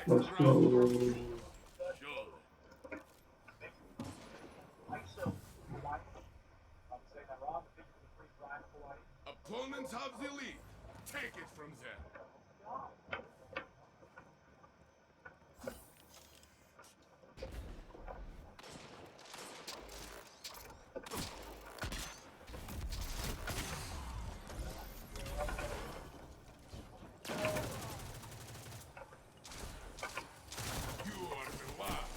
Let's go. Opponents have the lead. Take it from them. You are the last.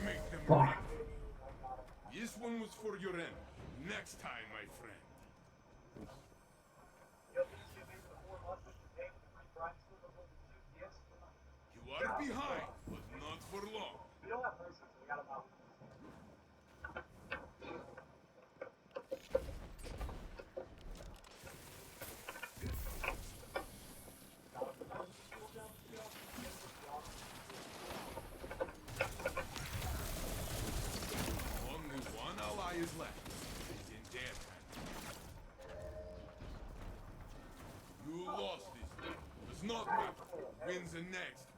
Make them Fuck. pay. This one was for your enemy. Next time, my friend. You are behind, but not for long. Only one ally is left. It's in their hands. You lost this one. Does not matter. Wins the next one.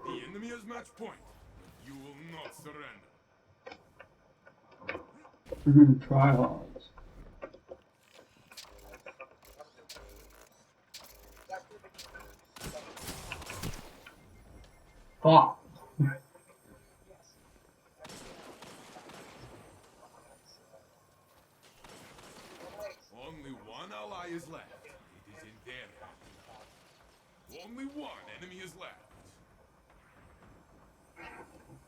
The enemy has match point. You will not surrender. Tryhards. Fuck. Only one ally is left. It is in their hands. Only one enemy is left.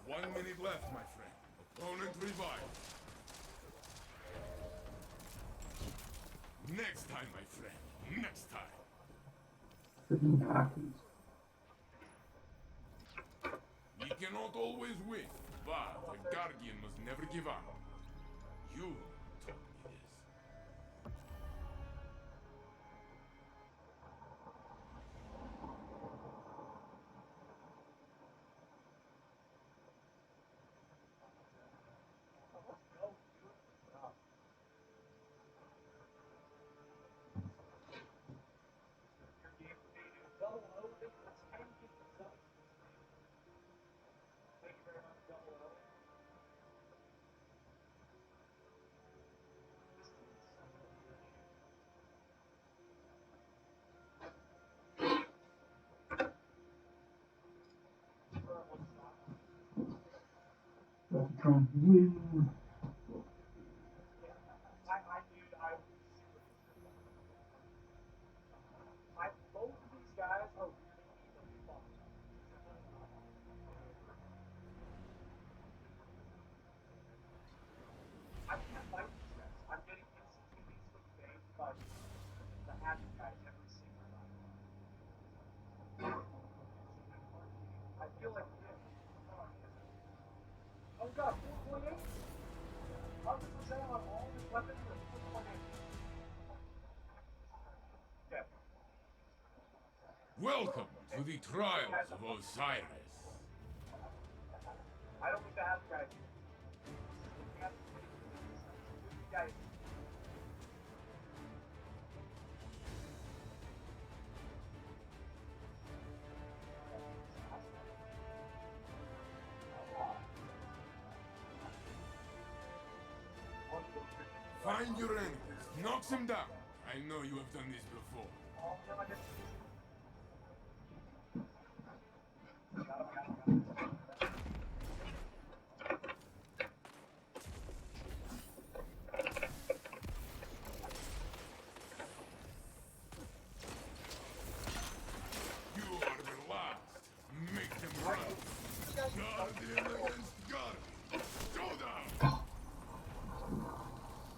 1 minute left, my friend. Opponent revived. Next time, my friend. Next time. Freaking hackers. We cannot always win, but the Guardian must never give up. You taught me this. Let's try and win. Welcome to the trials of Osiris. Find your enemies, knock them down. I know you have done this before. You are the last. Make them run. Guardian against Guardian. Showdown!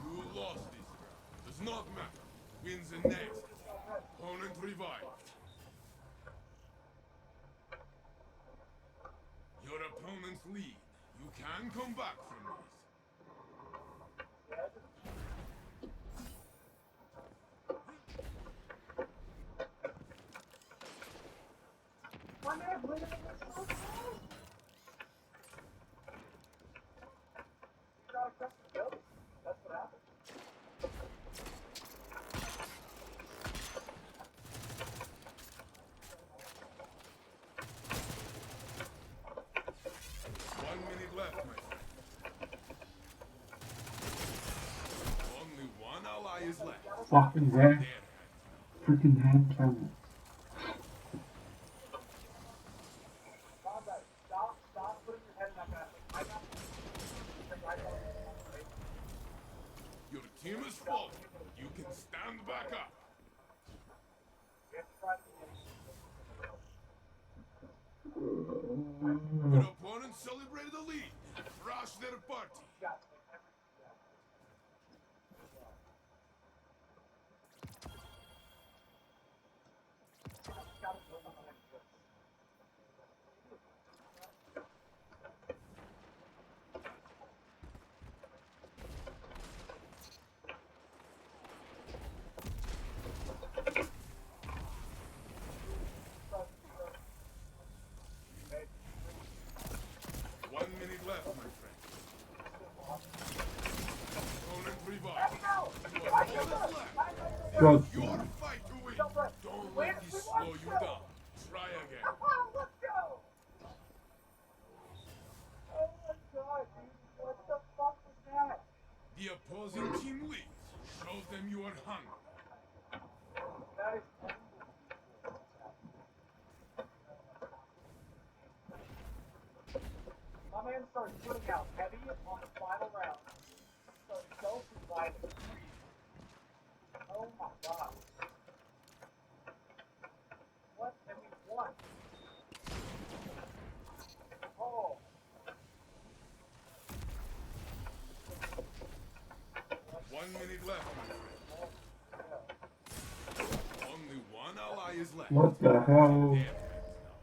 You lost this round. Does not matter. Wins the next. Opponent revived. Your opponent's lead. You can come back from this. ally is left. Fucking Their head. hand. Freaking hand cannon. Stop putting your head in that guy. I got Your team is falling. You can stand back up. Your opponent celebrated a lead. Crush their party. One minute left, my friend. Opponent revived. You have minutes left. This God. is your fight to win. Don't let this slow you down. Try again. Let's go! Oh my god, dude. What the fuck was that? The opposing team leads. Show them you are hungry. That is my man starts putting out heavy on the final round. So self-revival. Oh my god. What? And we won. Oh. 1 minute left, my friend. Only one ally is left. What the hell? Their hands now.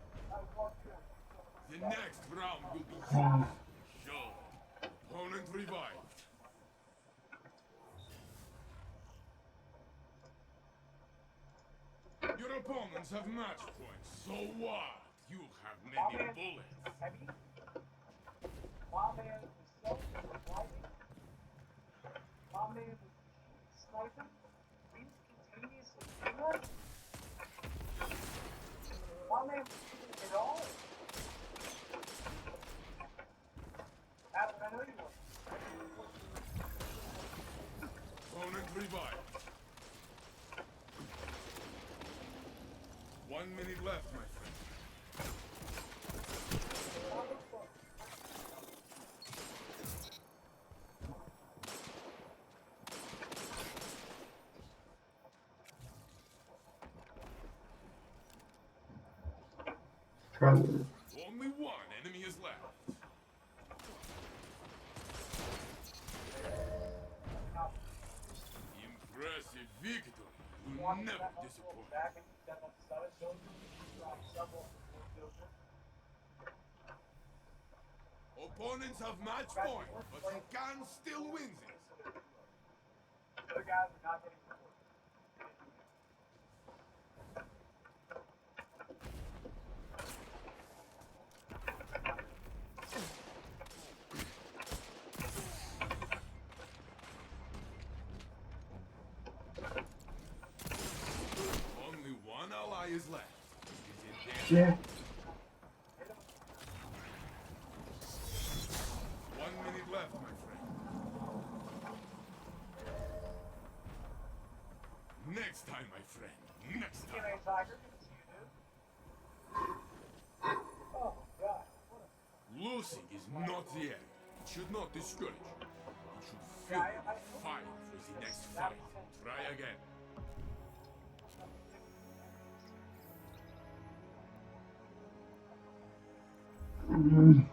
The next round will be yours. Ah, Show. Opponent revived. Your opponents have match points. So what? You have many bullets. Heavy. My man is self-revival. My man is sniping. Instantaneously doing us. My man is doing it all. Adam, I know you want. Opponent revived. 1 minute left, my friend. Trevor. Only one enemy is left. Impressive victory. You'll never disappoint. Back and that on Summit Soldier. Several Soldier. Opponents have match point, but you can still win this. Other guys are not getting support. Only one ally is left. It is in their Shit. 1 minute left, my friend. Next time, my friend. Next time. TNA Tiger, good to see you, dude. Oh my god. What a Losing is not the end. It should not discourage you. It should fuel you to fight for the next fight. Try again. Mm.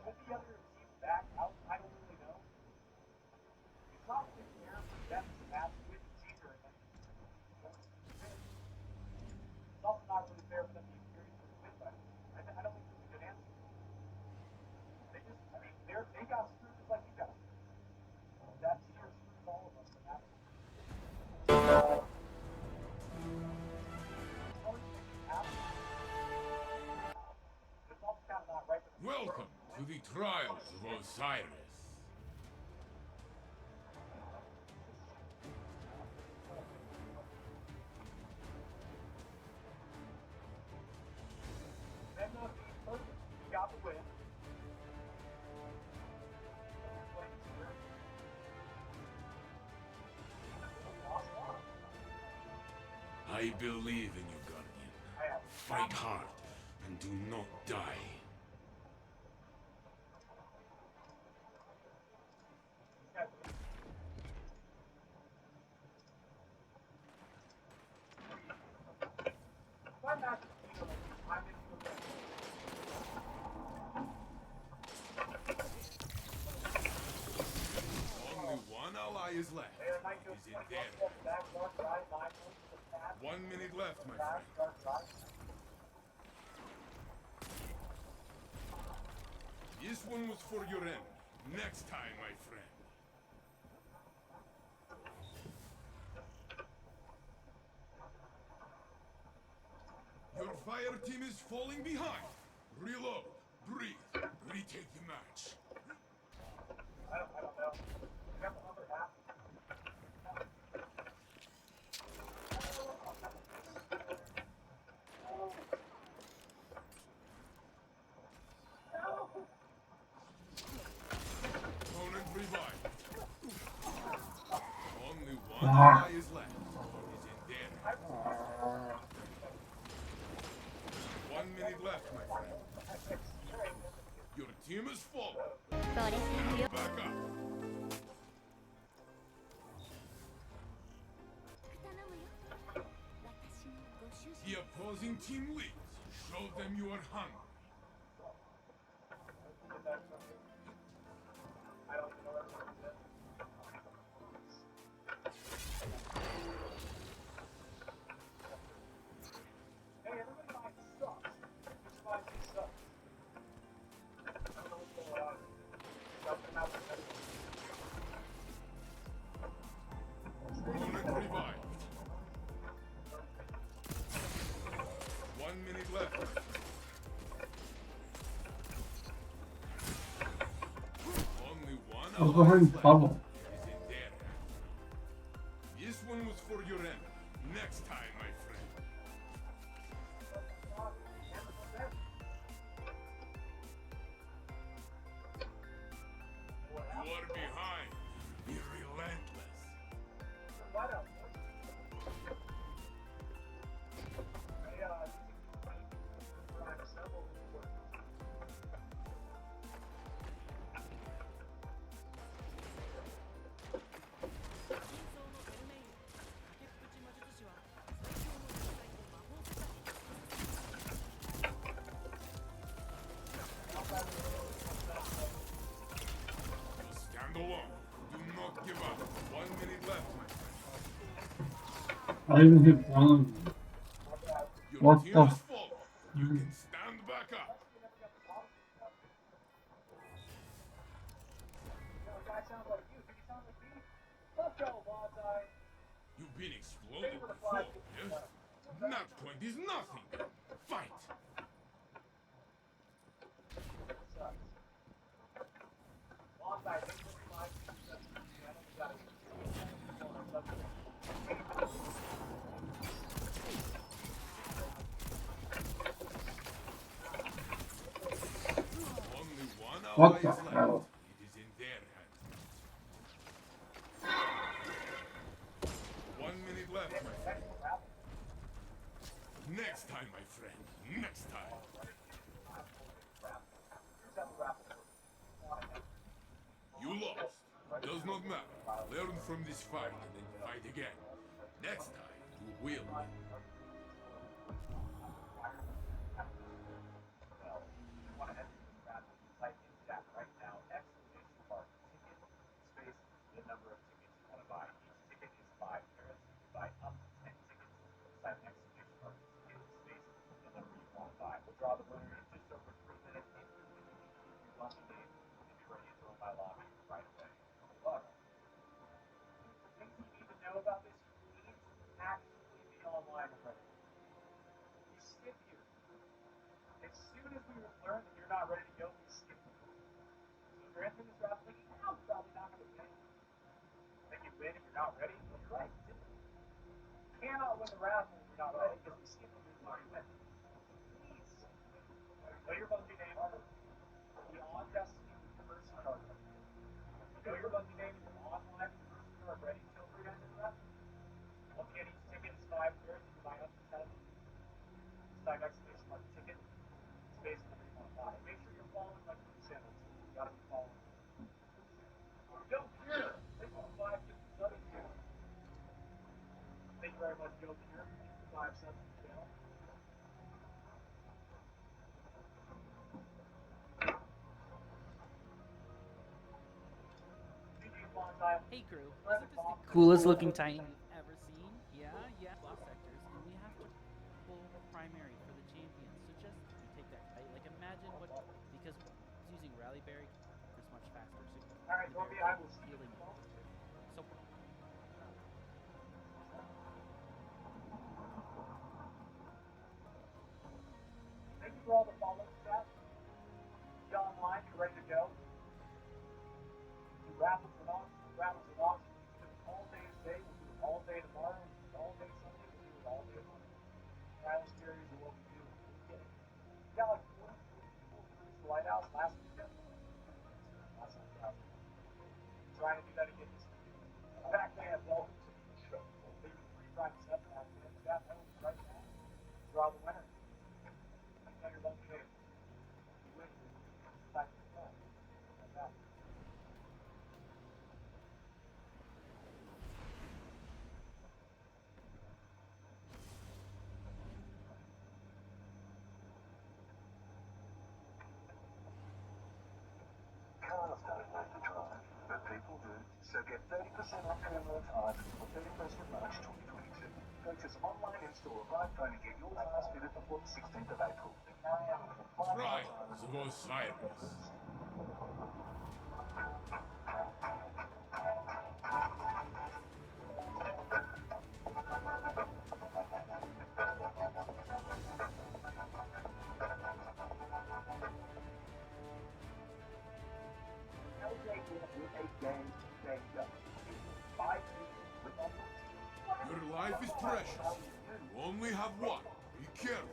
With the other team back out, I don't really know. It's not really fair for them to have to win the team or anything. trials of Osiris. Then perfect. You got the win. I believe in you, Guardian. Fight hard and do not die. Only one ally is left. It is in there. 1 minute left, my friend. This one was for your enemy. Next time, my friend. Your fire team is falling behind. Reload, breathe, retake the match. I don't know. I got the other half. Opponent revived. Only one ally is left. It is in there. 1 minute left, my friend. Your team is fallen. Now back up. The opposing team leads. Show them you are hungry. Hey, everybody finds sucks. Which finds me sucks. I don't know what's going on. Something happened. Opponent revived. 1 minute left. Only one I'll go ally ahead is and left. bubble. It is in there. This one was for your enemy. Next time, my friend. You are behind. Be relentless. Why not? Stand alone. Do not give up. 1 minute left, my friend. I even hit one. Your What team the is full. You can stand back up. Guy sounds like you. He sounds like me. Let's go, Bonsai. You've been exploded before, yes? That point is nothing. Fight. Sucks. Bonsai, thanks for reminding me. I don't got it. Only one ally What is the left. hell? It is in their hands. 1 minute left, my friend. Next time, my friend. Next time. You lost. Does not matter. Learn from this fight and then fight again. Next time, you will win. Draw the winner in just over 3 minutes. Your lucky name and be ready to throw my lobby right away. Good luck. The things you need to know about this, you need to actually be online already. We skip here. As soon as we learn that you're not ready to go, we skip you. you're entering this round thinking, I'm probably not going to win. Then you win and you're not ready. Well, you're right. You cannot win the round when you're not ready because we skip the move when you win. Please know your Bungie name beyond Destiny with your first card. Know your Bungie name and you're online with your first card ready. Feel free to enter the round. Once again, each ticket is $5. You can buy up to 10 of them. Just type exclamation mark ticket. Space the number you want to buy. Make sure you're following my Twitch channel too. You gotta be following. Yo, Cure! Thank you for 550 subs to the channel. Thank you very much, Joe Cure, for 5 subs to the channel. Hey crew, isn't this the coolest looking Titan you've ever seen? Yeah, lost sectors, and we have to pull primary for the champions. So just take that, right? Like imagine what, because using Rally Berry is much faster. So Alright, Dorby, I will see you. So thank you for all the follows, chat. Be online, you're ready to go. Do raffles and auctions, raffles and auctions. We do it all day today, we'll do it all day tomorrow, we'll do it all day Sunday, we'll do it all day Monday. Trial series are what we do. We get it. We got like 40 people who reached the Lighthouse last weekend. Last night, last week. Trying to do that again this weekend. In fact, they have welcome to the show. They do 3 times 7 out of 10. Chat knows right now. Draw the winner. Tell your Bungie name. You win. Type in the chat. Like that. Cars don't like to drive, but people do. So get 30% off Camera tires for 31st of March 2022. Go to online in-store right phone and get your tires fitted before the 16th of April. Right, the Osiris. Your life is precious. You only have one. Be careful.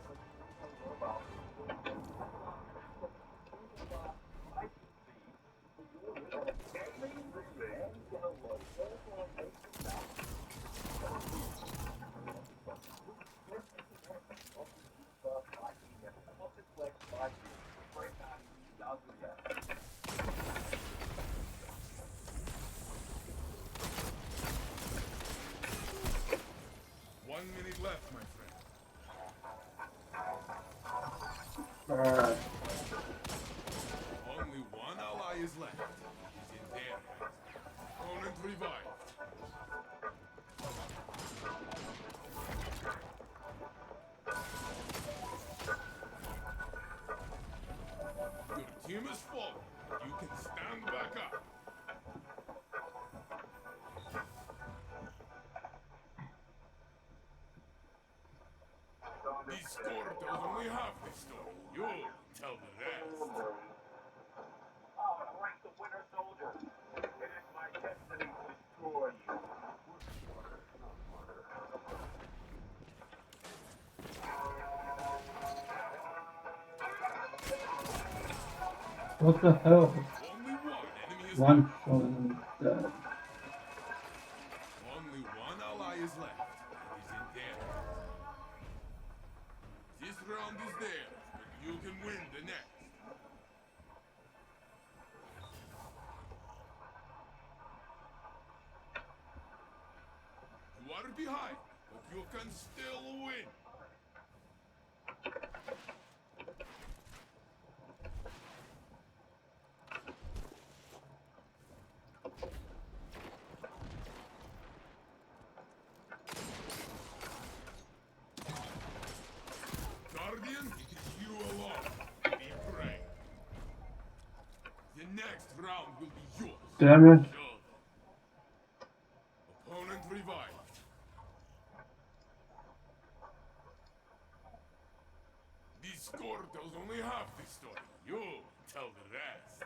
One minute left, my friend. Only one ally is left. It is in their hands. Opponent revived. Your team has fallen. You can stand back up. This score tells only half the story. You tell the rest. Oh, rank the winner soldier. It is my destiny to destroy you. What the hell? Only one enemy is One left. phone dead. Only one ally is left. It is in their hands. This round is theirs, but you can win the next. You are behind, but you can still win. Guardian, it is you alone. Be brave. The next round will be yours. Damn it. Show them. Opponent revived. This score tells only half the story. You tell the rest.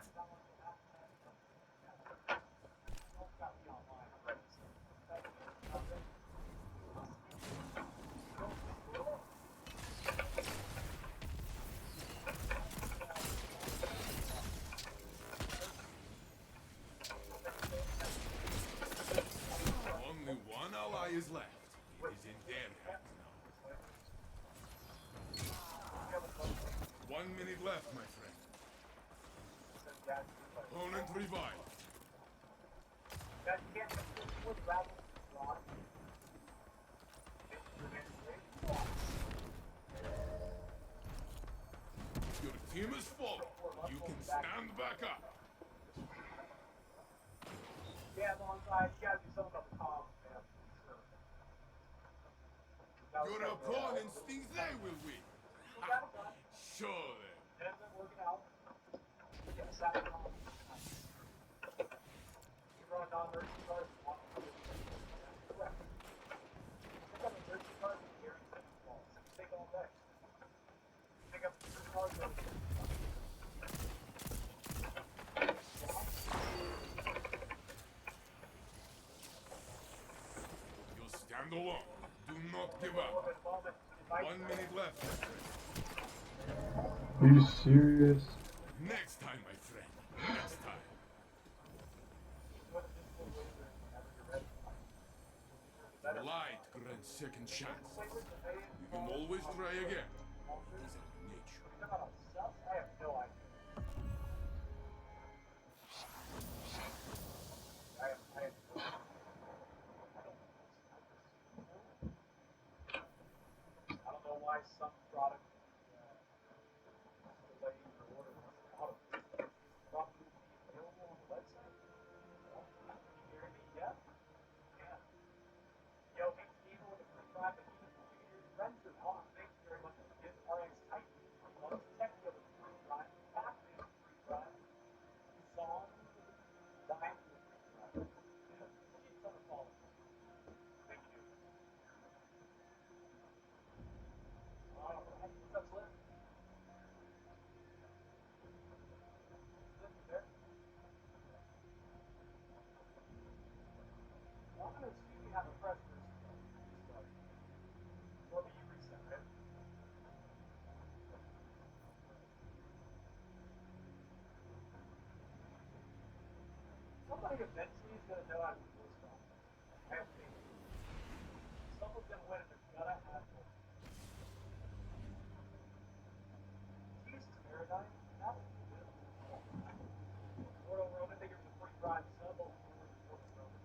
1 minute left, my friend. Opponent revived. Guys, you can't just wood rattle rod. Your team is falling. You can stand back up. Yeah, alongside, you gotta do something about the comms, man. Your opponents think they will win. Show them. It isn't working out. Yeah, Saturday comms. You run on 30 cards, one correct. Pick up a 30 card and carry 6 balls. Take all day. Pick up 3 cards and You stand alone. Do not give up. 1 minute left, my friend. Are you serious? Next time, my friend. Next time. Light grants second chance. You can always try again. It is our nature. I have no idea. I don't know why some product delayed your order out of probably available on the website. Can you hear me? Yeah? Yeah. Yo, thanks Steven with the free prime, but even for 2 years, rents are on. Thank you very much for the gift. RX Titan with 3 months. Techno with free prime. Pac-Man with free prime. Song, Diamond with free prime. Yeah. Keep some of following. Thank you. Alright, what's up, Slim? Slim, you there? Well, I'm gonna assume you have a preference restart. Or do you reset, right? Somebody eventually is gonna know how to do this stuff. I have faith. Someone's gonna win and they're gonna have to. Jesus Paradigm, that was good. Mortal Roman, thank you for the free prime sub. Mortal Roman.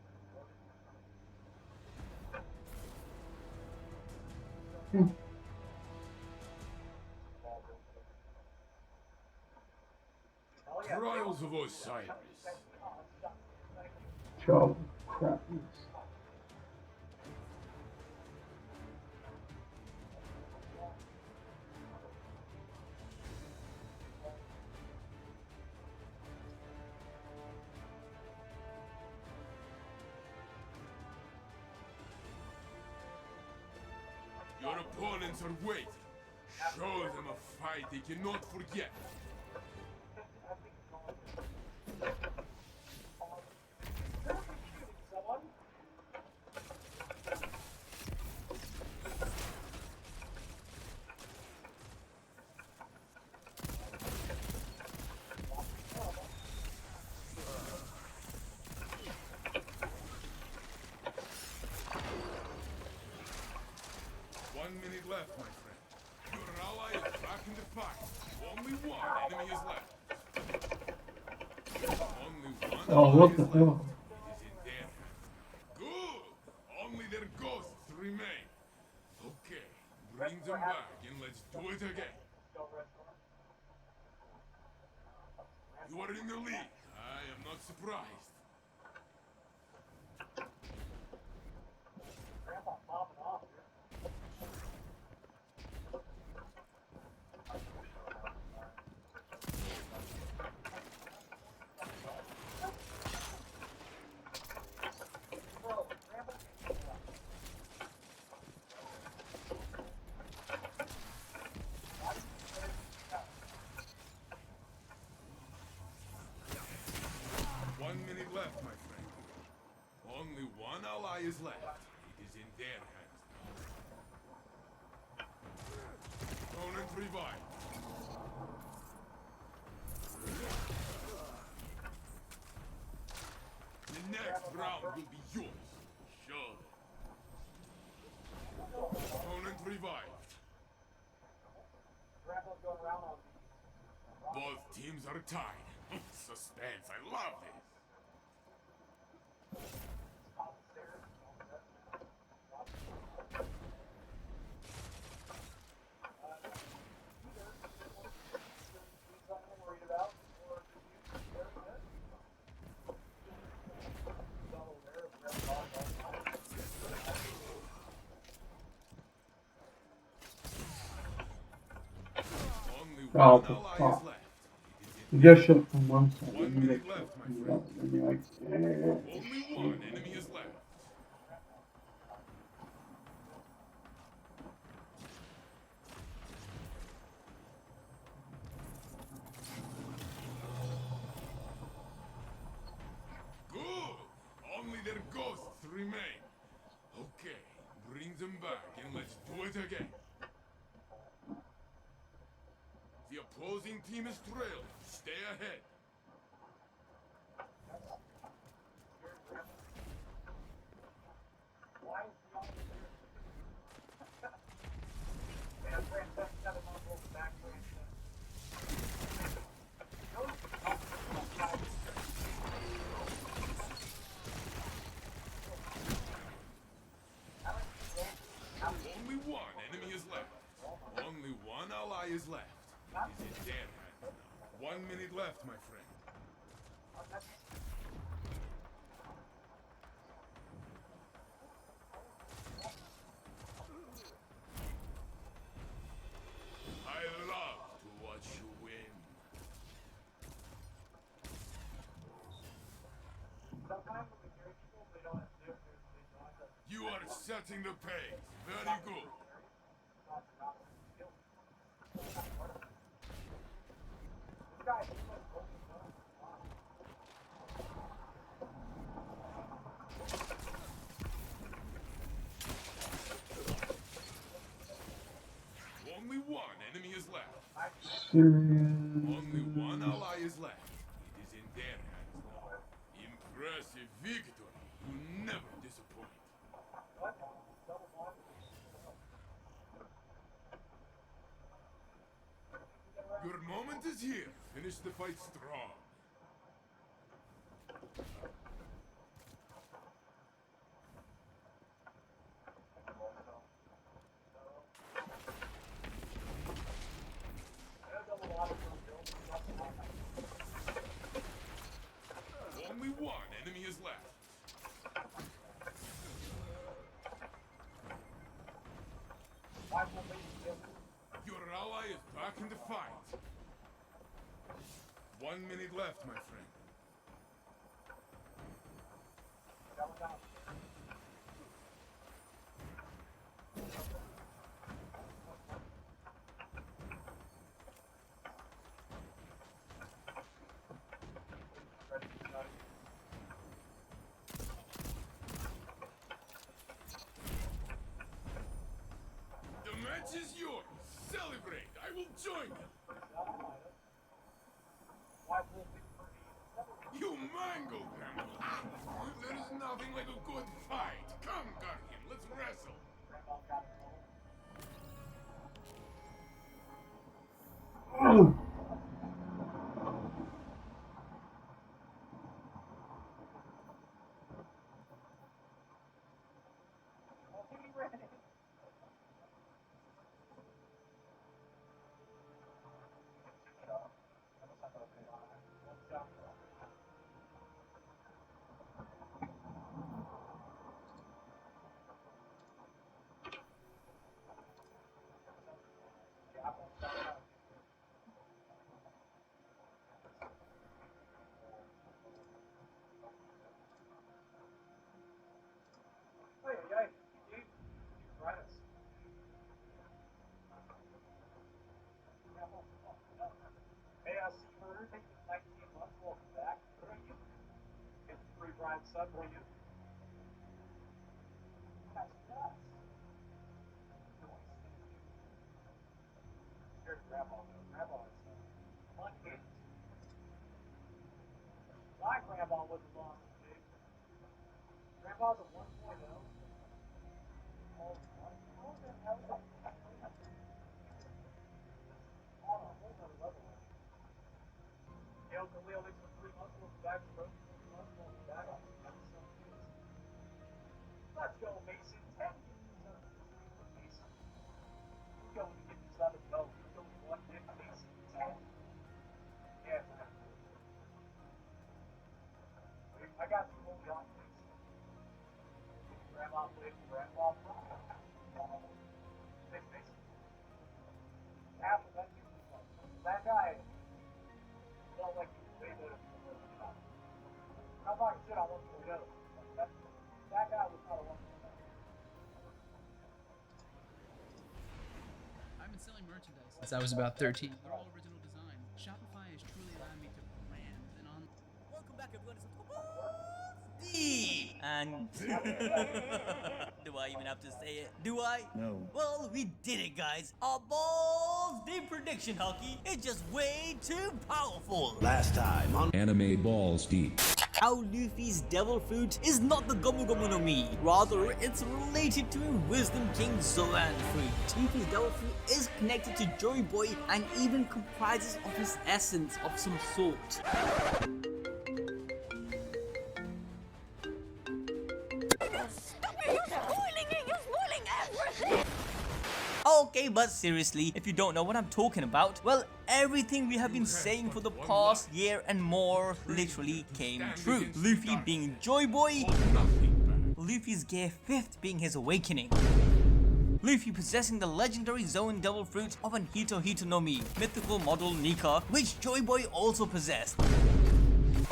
Oh yeah. Trials of Osiris. Job crappies. Your opponents are waiting. Show them a fight they cannot forget. Someone? 1 minute left, my friend. Your ally is back in the fight. Only one enemy is left. Only one Oh, ally what is the left. hell? It is in their hands. Good! Only their ghosts remain. Okay, bring them back and let's do it again. You are in the lead. I am not surprised. Grandpa popping off here. Bro, Grandpa can't get up. Why did you say that? 1 minute left, my friend. Only one ally is left. It is in their hands now. Opponent revived. The next round will be yours. Show them. Opponent revived. Grandpa's going around on me. Both teams are tied. Suspense, I love this. Only Oh, one for ally fuck. is left. You get shit from one side, 1 then you minute get shit left, my from the friend. other, then you're like, eh, Only shit. one enemy is left. Good! Only their ghosts remain. Okay, bring them back and let's do it again. The opposing team is trailing. Stay ahead. Only one enemy is left. Only one ally is left. It is in their hands now. 1 minute left, my friend. I love to watch you win. You are setting the pace. Very good. Only one enemy is left. Only one ally is left. It is in their hands now. Impressive victory. You never disappoint. Your moment is here. Finish the fight strong. Only one enemy is left. Your ally is back in the fight. 1 minute left, my friend. The match is yours. Celebrate. I will join you. You mangled them. There is nothing like a good fight. Come, Guardian, let's wrestle. Oh, Hey, Steve Murder, thank you for 19 months. Welcome back. Where are you? Get the free Prime sub, will you? That's nuts. Scared of Grandma, though. Grandma is unhinged. My grandma was a monster, dude. Grandma's a 1.0. Oh, what? How the hell is that? On a whole nother level. only for 3 months, we'll be back to road. 3 months, we'll be back on episode 2. Let's go, Mason. 10 for Mason. We're going to get this out of the go. We're going to 1 hit Mason. 10. Yeah, I got you. Hold on, please. Grandma, please. Grandma, please. Mason. After that, that guy felt like he was way better than the rest of the time. I'm not shit on one for the other. That guy was not a one for the other. I've been selling merchandise since I was about 13. They're all original designs. Shopify has truly allowed me to brand and on. Welcome back, everyone. It's Steve! And do I even have to say it? Do I? No. Well, we did it, guys. Our balls deep prediction hockey is just way too powerful. Last time on Anime Balls Deep. How Luffy's devil fruit is not the Gomu Gomu no Mi. Rather, it's related to Wisdom King Zoan fruit. Luffy's devil fruit is connected to Joy Boy and even comprises of his essence of some sort. Okay, but seriously, if you don't know what I'm talking about, well, everything we have been saying for the past year and more literally came true. Luffy being Joy Boy, Luffy's Gear 5th being his awakening, Luffy possessing the legendary Zoan Devil Fruit of an Hito Hito no Mi, mythical model Nika, which Joy Boy also possessed.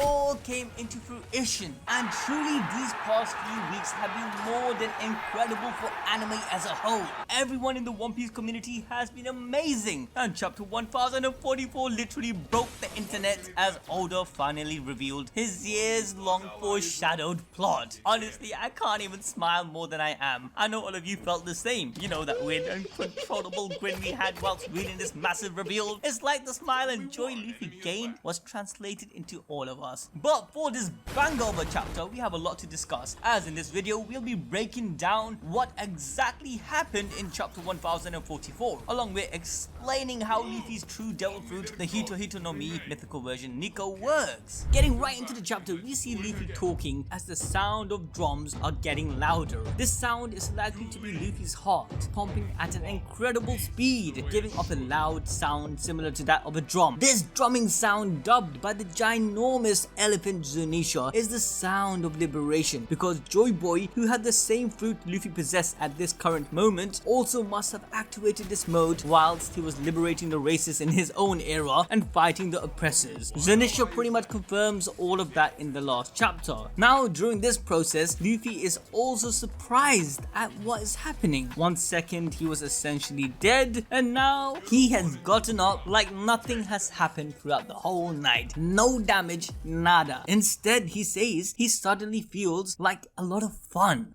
All came into fruition, and truly these past few weeks have been more than incredible for anime as a whole. Everyone in the One Piece community has been amazing, and chapter 1044 literally broke the internet as Oda finally revealed his years-long foreshadowed plot. Honestly, I can't even smile more than I am. I know all of you felt the same. You know that weird uncontrollable grin we had whilst reading this massive reveal. It's like the smile and joy Luffy gained was translated into all of us. But for this banger of a chapter, we have a lot to discuss, as in this video we'll be breaking down what exactly happened in chapter 1044, along with explaining how Luffy's true devil fruit, the Hito Hito no Mi mythical version Nico, works. Getting right into the chapter, we see Luffy talking as the sound of drums are getting louder. This sound is likely to be Luffy's heart pumping at an incredible speed, giving off a loud sound similar to that of a drum. This drumming sound, dubbed by the ginormous elephant Zunisha, is the sound of liberation, because Joy Boy, who had the same fruit Luffy possessed at this current moment, also must have activated this mode whilst he was liberating the races in his own era and fighting the oppressors. Zunisha pretty much confirms all of that in the last chapter. Now, during this process, Luffy is also surprised at what is happening. 1 second he was essentially dead, and now he has gotten up like nothing has happened throughout the whole night. No damage, nada. Instead, he says he suddenly feels like a lot of fun.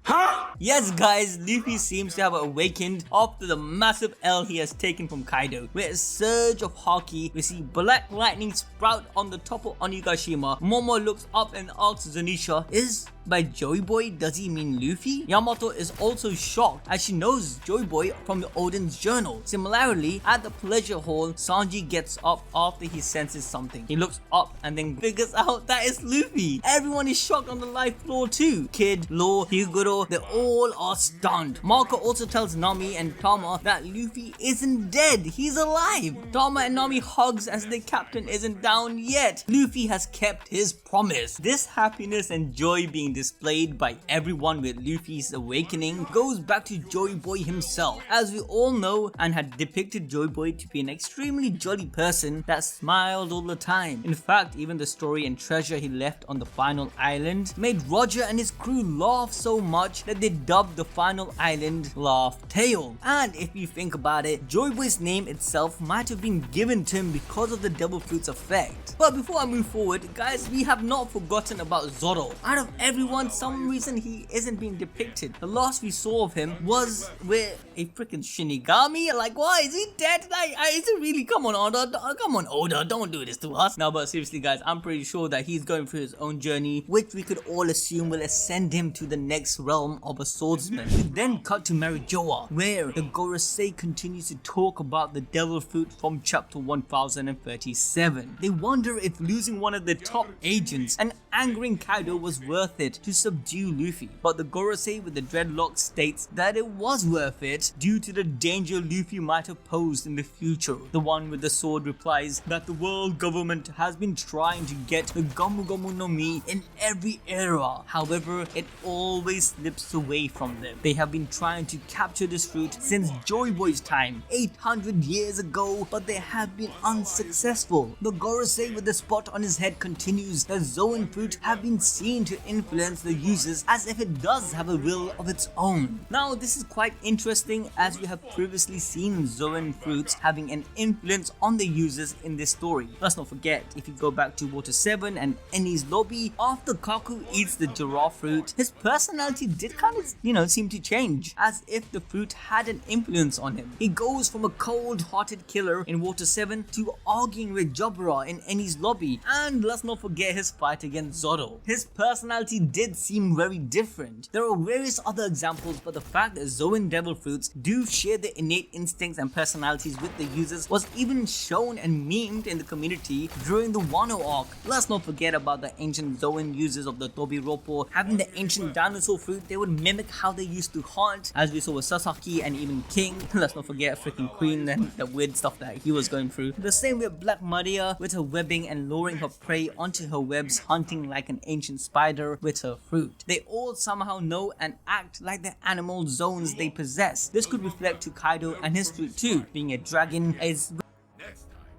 Yes, guys, Luffy seems to have awakened after the massive L he has taken from Kaido. With a surge of haki, we see black lightning sprout on the top of Onigashima. Momo looks up and asks Zunisha, "Is by Joy Boy, does he mean Luffy?" Yamato is also shocked as she knows Joy Boy from the Odin's journal. Similarly, at the pleasure hall, Sanji gets up after he senses something. He looks up and then figures out that it's Luffy. Everyone is shocked on the live floor too. Kid, Law, Hyuguro, they all are stunned. Marco also tells Nami and Tama that Luffy isn't dead, he's alive. Tama and Nami hugs as the captain isn't down yet. Luffy has kept his promise. This happiness and joy being displayed by everyone with Luffy's awakening goes back to Joy Boy himself, as we all know and had depicted Joy Boy to be an extremely jolly person that smiled all the time. In fact, even the story and treasure he left on the final island made Roger and his crew laugh so much that they dubbed the final island Laugh Tale. And if you think about it, Joy Boy's name itself might have been given to him because of the devil fruit's effect. But before I move forward, guys, we have not forgotten about Zoro. Out of everyone, some reason he isn't being depicted. The last we saw of him was with a freaking Shinigami. Like, why is he dead? Like, is it really? Come on, Oda, don't do this to us. No, but seriously, guys, I'm pretty sure sure that he's going through his own journey, which we could all assume will ascend him to the next realm of a swordsman. We then cut to Marijoa, where the Gorosei continues to talk about the devil fruit from chapter 1037. They wonder if losing one of their top agents and angering Kaido was worth it to subdue Luffy, but the Gorosei with the dreadlocks states that it was worth it due to the danger Luffy might have posed in the future. The one with the sword replies that the world government has been trying to get the Gomu Gomu no Mi in every era, however it always slips away from them. They have been trying to capture this fruit since Joy Boy's time, 800 years ago, but they have been unsuccessful. The Gorosei with the spot on his head continues that Zoan fruit have been seen to influence the users as if it does have a will of its own. Now this is quite interesting, as we have previously seen Zoan fruits having an influence on the users in this story. Let's not forget, if you go back to Water 7 and Enies lobby, after Kaku eats the giraffe fruit, his personality did kind of, seem to change, as if the fruit had an influence on him. He goes from a cold-hearted killer in Water 7 to arguing with Jabra in Enies lobby, and let's not forget his fight against Zoro. His personality did seem very different. There are various other examples, but the fact that Zoan devil fruits do share their innate instincts and personalities with the users was even shown and memed in the community during the Wano arc. Let's not forget about the ancient Zoan users of the Tobiropo having the ancient dinosaur fruit. They would mimic how they used to hunt, as we saw with Sasaki and even King. Let's not forget freaking Queen and the weird stuff that he was going through. The same with Black Maria with her webbing and luring her prey onto her webs, hunting like an ancient spider with her fruit. They all somehow know and act like the animal zones they possess. This could reflect to Kaido and his fruit too. Being a dragon is Next time,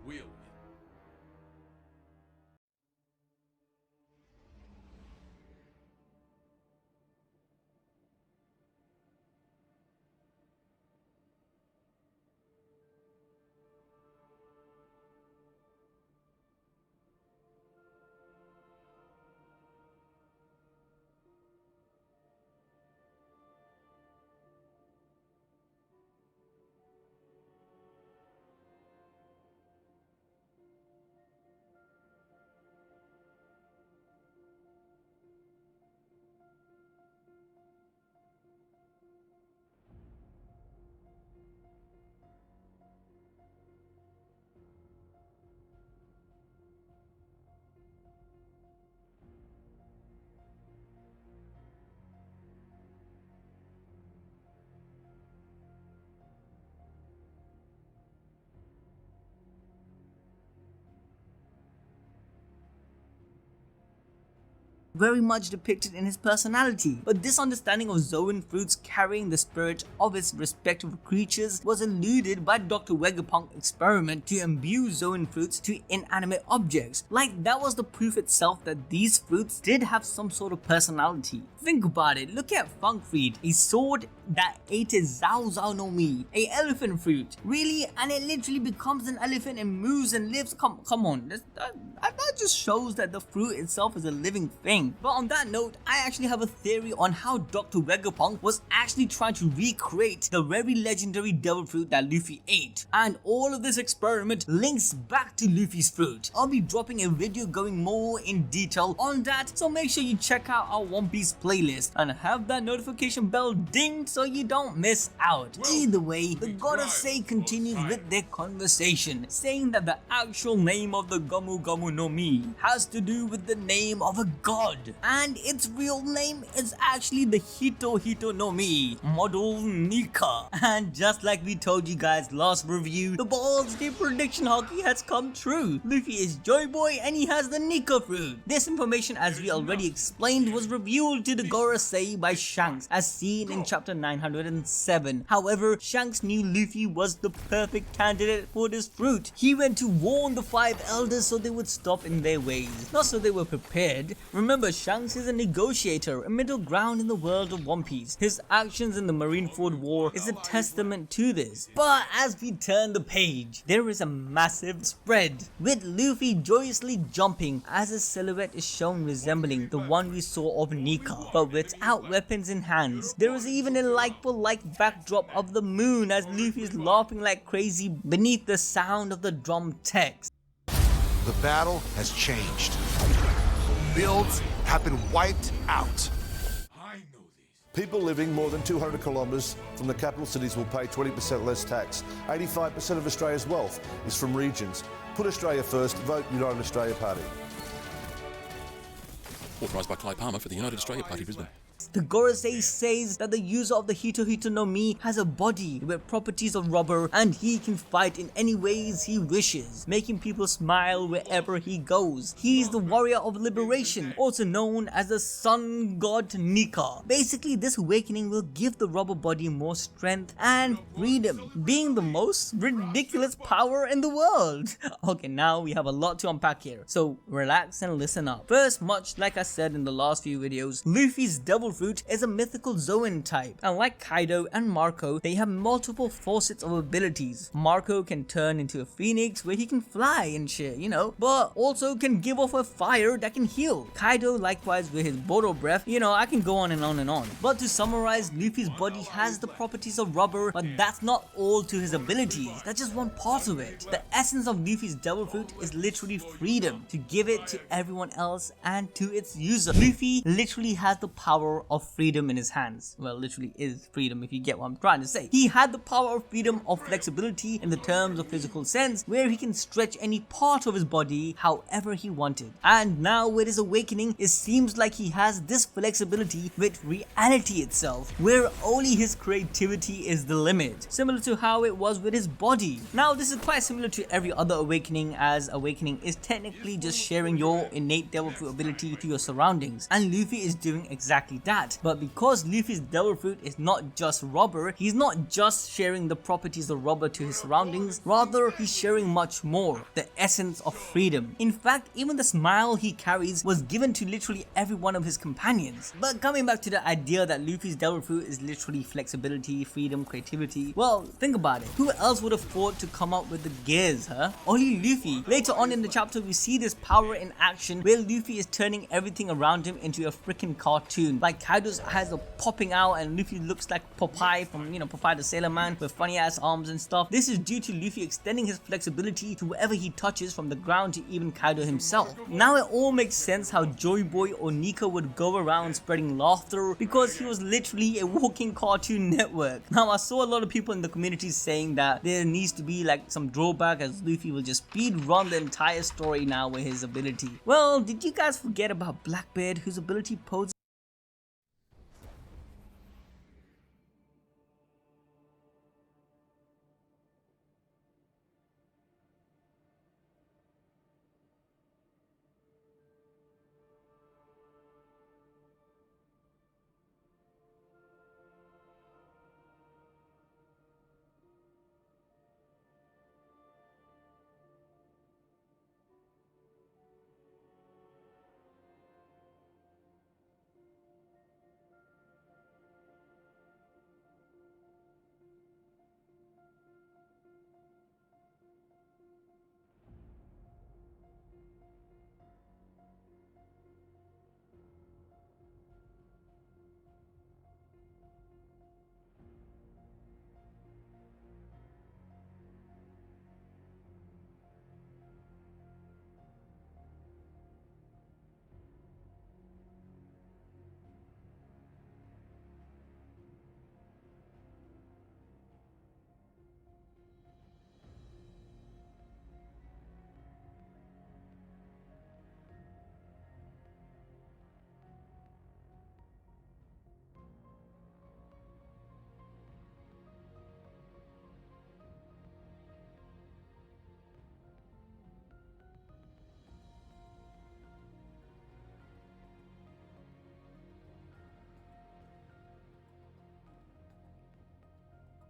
we will. very much depicted in his personality, but this understanding of Zoan fruits carrying the spirit of its respective creatures was eluded by Dr. Vegapunk's experiment to imbue Zoan fruits to inanimate objects. Like, that was the proof itself that these fruits did have some sort of personality. Think about it, look at Funkfried, a sword that ate a Zao Zao no Mi, a elephant fruit. Really? And it literally becomes an elephant and moves and lives? Come on, that just shows that the fruit itself is a living thing. But on that note, I actually have a theory on how Dr. Vegapunk was actually trying to recreate the very legendary devil fruit that Luffy ate. And all of this experiment links back to Luffy's fruit. I'll be dropping a video going more in detail on that, so make sure you check out our One Piece playlist and have that notification bell dinged so you don't miss out. Either way, the Gorosei continues with their conversation, saying that the actual name of the Gomu Gomu no Mi has to do with the name of a god, and its real name is actually the Hito Hito no Mi, model Nika. And just like we told you guys last review, the Balls Deep prediction hockey has come true. Luffy is Joy Boy and he has the Nika fruit. This information, as we already explained, was revealed to the Gorosei by Shanks as seen in chapter 907. However, Shanks knew Luffy was the perfect candidate for this fruit. He went to warn the 5 elders so they would stop in their ways, not so they were prepared. Remember, Shanks is a negotiator, a middle ground in the world of One Piece. His actions in the Marineford War is a testament to this. But as we turn the page, there is a massive spread, with Luffy joyously jumping as his silhouette is shown resembling the one we saw of Nika, but without weapons in hands. There is even a like-for-like backdrop of the moon as Luffy is laughing like crazy beneath the sound of the drum text. the battle has changed. Builds have been wiped out. I know this. People living more than 200 kilometres from the capital cities will pay 20% less tax. 85% of Australia's wealth is from regions. Put Australia first, vote United Australia Party. Authorised by Clive Palmer for the United Australia Party, Brisbane. The Gorosei says that the user of the Hito no Mi has a body with properties of rubber and he can fight in any ways he wishes, making people smile wherever he goes. He's the warrior of liberation, also known as the sun god Nika. Basically, this awakening will give the rubber body more strength and freedom, being the most ridiculous power in the world. Okay, now we have a lot to unpack here, so relax and listen up. First, much like I said in the last few videos, Luffy's Devil Fruit is a mythical Zoan type, and like Kaido and Marco, they have multiple facets of abilities. Marco can turn into a phoenix where he can fly and shit, you know, but also can give off a fire that can heal. Kaido likewise with his Bodo breath, you know, I can go on and on and on. But to summarize, Luffy's body has the properties of rubber, but that's not all to his abilities. That's just one part of it. The essence of Luffy's Devil Fruit is literally freedom, to give it to everyone else and to its user. Luffy literally has the power of freedom in his hands. Well, literally is freedom, if you get what I'm trying to say. He had the power of freedom of flexibility in the terms of physical sense, where he can stretch any part of his body however he wanted. And now with his awakening, it seems like he has this flexibility with reality itself, where only his creativity is the limit, similar to how it was with his body. Now this is quite similar to every other awakening, as awakening is technically just sharing your innate devil fruit ability to your surroundings, and Luffy is doing exactly that. But because Luffy's Devil Fruit is not just rubber, he's not just sharing the properties of rubber to his surroundings, rather he's sharing much more, the essence of freedom. In fact, even the smile he carries was given to literally every one of his companions. But coming back to the idea that Luffy's Devil Fruit is literally flexibility, freedom, creativity, well, think about it. Who else would have thought to come up with the gears, huh? Only Luffy. Later on in the chapter, we see this power in action, where Luffy is turning everything around him into a freaking cartoon. Like Kaido's eyes are popping out and Luffy looks like Popeye from, you know, Popeye the Sailor Man with funny ass arms and stuff. This is due to Luffy extending his flexibility to wherever he touches, from the ground to even Kaido himself. Now it all makes sense how Joy Boy or Nika would go around spreading laughter, because he was literally a walking Cartoon Network. Now I saw a lot of people in the community saying that there needs to be like some drawback, as Luffy will just speed run the entire story now with his ability. Well, did you guys forget about Blackbeard, whose ability poses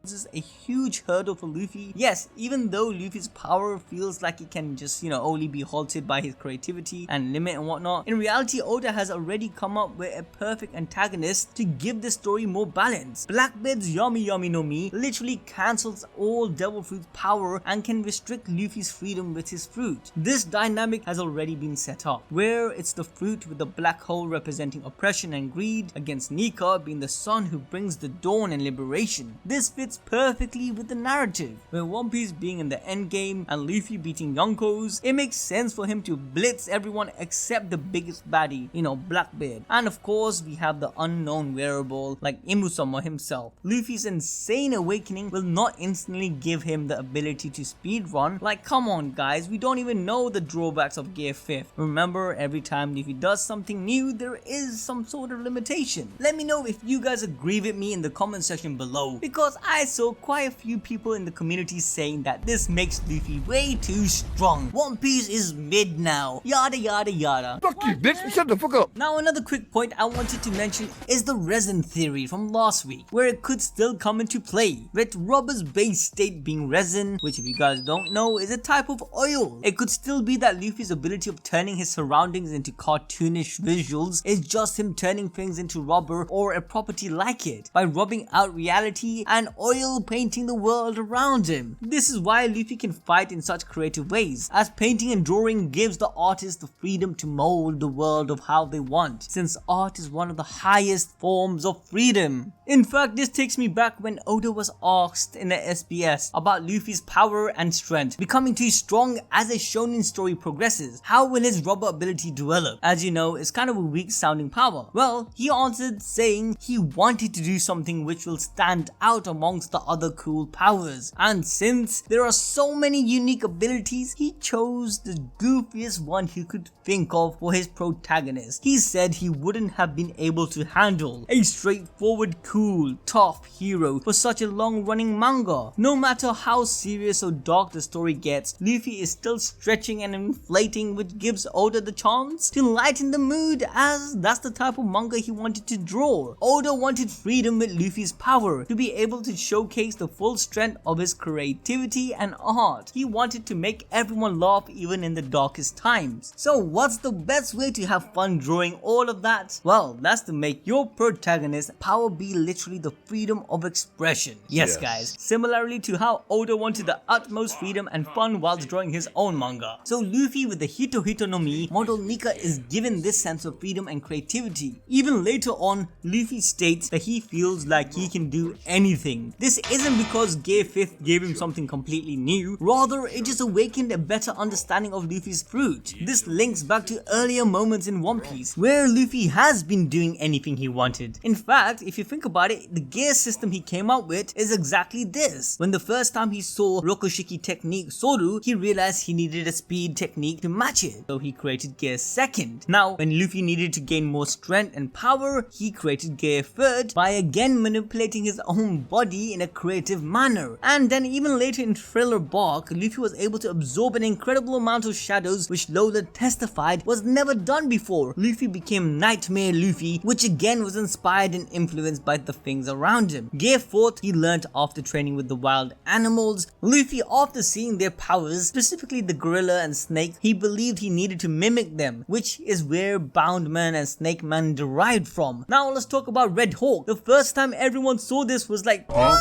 is a huge hurdle for Luffy. Yes, even though Luffy's power feels like it can just, you know, only be halted by his creativity and limit and whatnot, in reality Oda has already come up with a perfect antagonist to give this story more balance. Blackbeard's Yami no Mi literally cancels all Devil Fruit's power and can restrict Luffy's freedom with his fruit. This dynamic has already been set up, where it's the fruit with the black hole representing oppression and greed, against Nika being the sun who brings the dawn and liberation. This fits perfectly with the narrative. With One Piece being in the endgame and Luffy beating Yonkos, it makes sense for him to blitz everyone except the biggest baddie, Blackbeard. And of course, we have the unknown wearable like Imusama himself. Luffy's insane awakening will not instantly give him the ability to speedrun. Like, come on guys, we don't even know the drawbacks of Gear 5th. Remember, every time Luffy does something new, there is some sort of limitation. Let me know if you guys agree with me in the comment section below, because I saw quite a few people in the community saying that this makes Luffy way too strong. One Piece is mid now, yada yada yada. Fuck you, bitch. Shut the fuck up. Now another quick point I wanted to mention is the resin theory from last week, where it could still come into play, with rubber's base state being resin, which if you guys don't know is a type of oil. It could still be that Luffy's ability of turning his surroundings into cartoonish visuals is just him turning things into rubber or a property like it, by rubbing out reality and oil painting the world around him. This is why Luffy can fight in such creative ways, as painting and drawing gives the artist the freedom to mold the world of how they want, since art is one of the highest forms of freedom. In fact, this takes me back when Oda was asked in the SBS about Luffy's power and strength becoming too strong as a shonen story progresses. How will his rubber ability develop? As you know, it's kind of a weak sounding power. Well, he answered saying he wanted to do something which will stand out amongst the other cool powers, and since there are so many unique abilities, he chose the goofiest one he could think of for his protagonist. He said he wouldn't have been able to handle a straightforward, cool, tough hero for such a long running manga. No matter how serious or dark the story gets, Luffy is still stretching and inflating, which gives Oda the chance to lighten the mood, as that's the type of manga he wanted to draw. Oda wanted freedom with Luffy's power, to be able to showcase the full strength of his creativity and art. He wanted to make everyone laugh even in the darkest times. So what's the best way to have fun drawing all of that? Well, that's to make your protagonist power be literally the freedom of expression. Yes guys, similarly to how Oda wanted the utmost freedom and fun whilst drawing his own manga. So Luffy with the Hito Hito no Mi, Model Nika is given this sense of freedom and creativity. Even later on, Luffy states that he feels like he can do anything. This isn't because Gear 5th gave him something completely new, rather it just awakened a better understanding of Luffy's fruit. This links back to earlier moments in One Piece, where Luffy has been doing anything he wanted. In fact, if you think about it, the gear system he came up with is exactly this. When the first time he saw Rokushiki technique Soru, he realized he needed a speed technique to match it, so he created Gear 2nd. Now, when Luffy needed to gain more strength and power, he created Gear 3rd by again manipulating his own body in a creative manner. And then even later in Thriller Bark, Luffy was able to absorb an incredible amount of shadows, which Lola testified was never done before. Luffy became Nightmare Luffy, which again was inspired and influenced by the things around him. Gear 4th he learnt after training with the wild animals. Luffy, after seeing their powers, specifically the gorilla and snake, he believed he needed to mimic them, which is where Boundman and Snake Man derived from. Now let's talk about Red Hawk. The first time everyone saw this was like, what?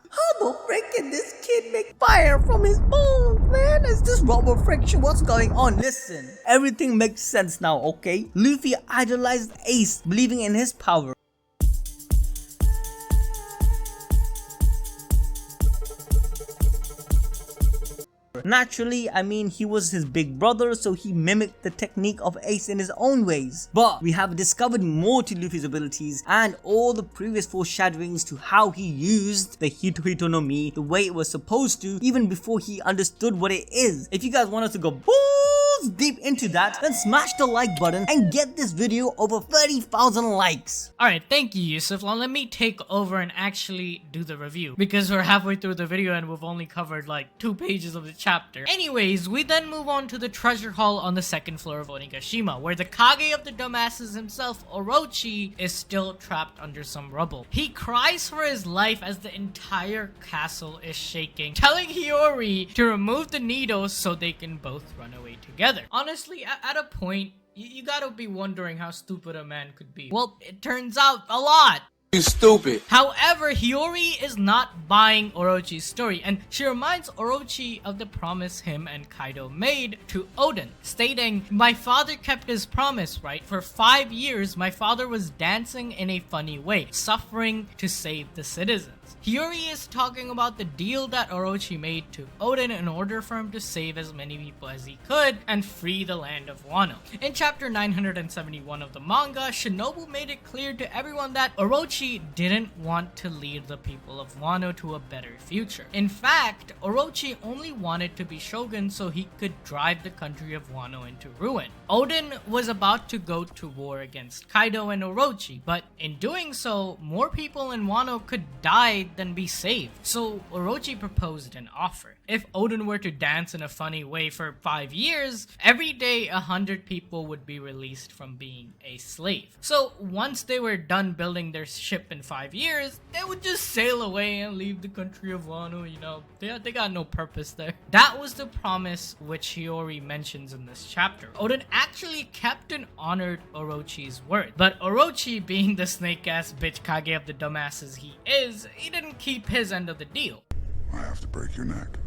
How the frick can this kid make fire from his bones, man? Is this rubber friction? What's going on? Listen, everything makes sense now, okay? Luffy idolized Ace, believing in his power. Naturally, I mean, he was his big brother, so he mimicked the technique of Ace in his own ways. But we have discovered more to Luffy's abilities and all the previous foreshadowings to how he used the Hito Hito no Mi the way it was supposed to, even before he understood what it is. If you guys want us to go balls deep into that, then smash the like button and get this video over 30,000 likes. Alright, thank you, Yusuf. Now let me take over and actually do the review, because we're halfway through the video and we've only covered like 2 pages of the chapter. Anyways, we then move on to the treasure hall on the 2nd floor of Onigashima, where the Kage of the dumbasses himself, Orochi, is still trapped under some rubble. He cries for his life as the entire castle is shaking, telling Hiyori to remove the needles so they can both run away together. Honestly, at a point, you gotta be wondering how stupid a man could be. Well, it turns out a lot. You stupid. However, Hiyori is not buying Orochi's story, and she reminds Orochi of the promise him and Kaido made to Oden, stating, "My father kept his promise, right? For 5 years, my father was dancing in a funny way, suffering to save the citizens. happens. Hiyori is talking about the deal that Orochi made to Oden in order for him to save as many people as he could and free the land of Wano. In chapter 971 of the manga, Shinobu made it clear to everyone that Orochi didn't want to lead the people of Wano to a better future. In fact, Orochi only wanted to be shogun so he could drive the country of Wano into ruin. Oden was about to go to war against Kaido and Orochi, but in doing so, more people in Wano could die than be saved. So Orochi proposed an offer. If Oden were to dance in a funny way for 5 years, every day 100 people would be released from being a slave. So once they were done building their ship in 5 years, they would just sail away and leave the country of Wano, you know. They got no purpose there. That was the promise which Hiyori mentions in this chapter. Oden actually kept and honored Orochi's word. But Orochi, being the snake-ass bitch Kage of the dumbasses he is, he didn't keep his end of the deal. I have to break your neck.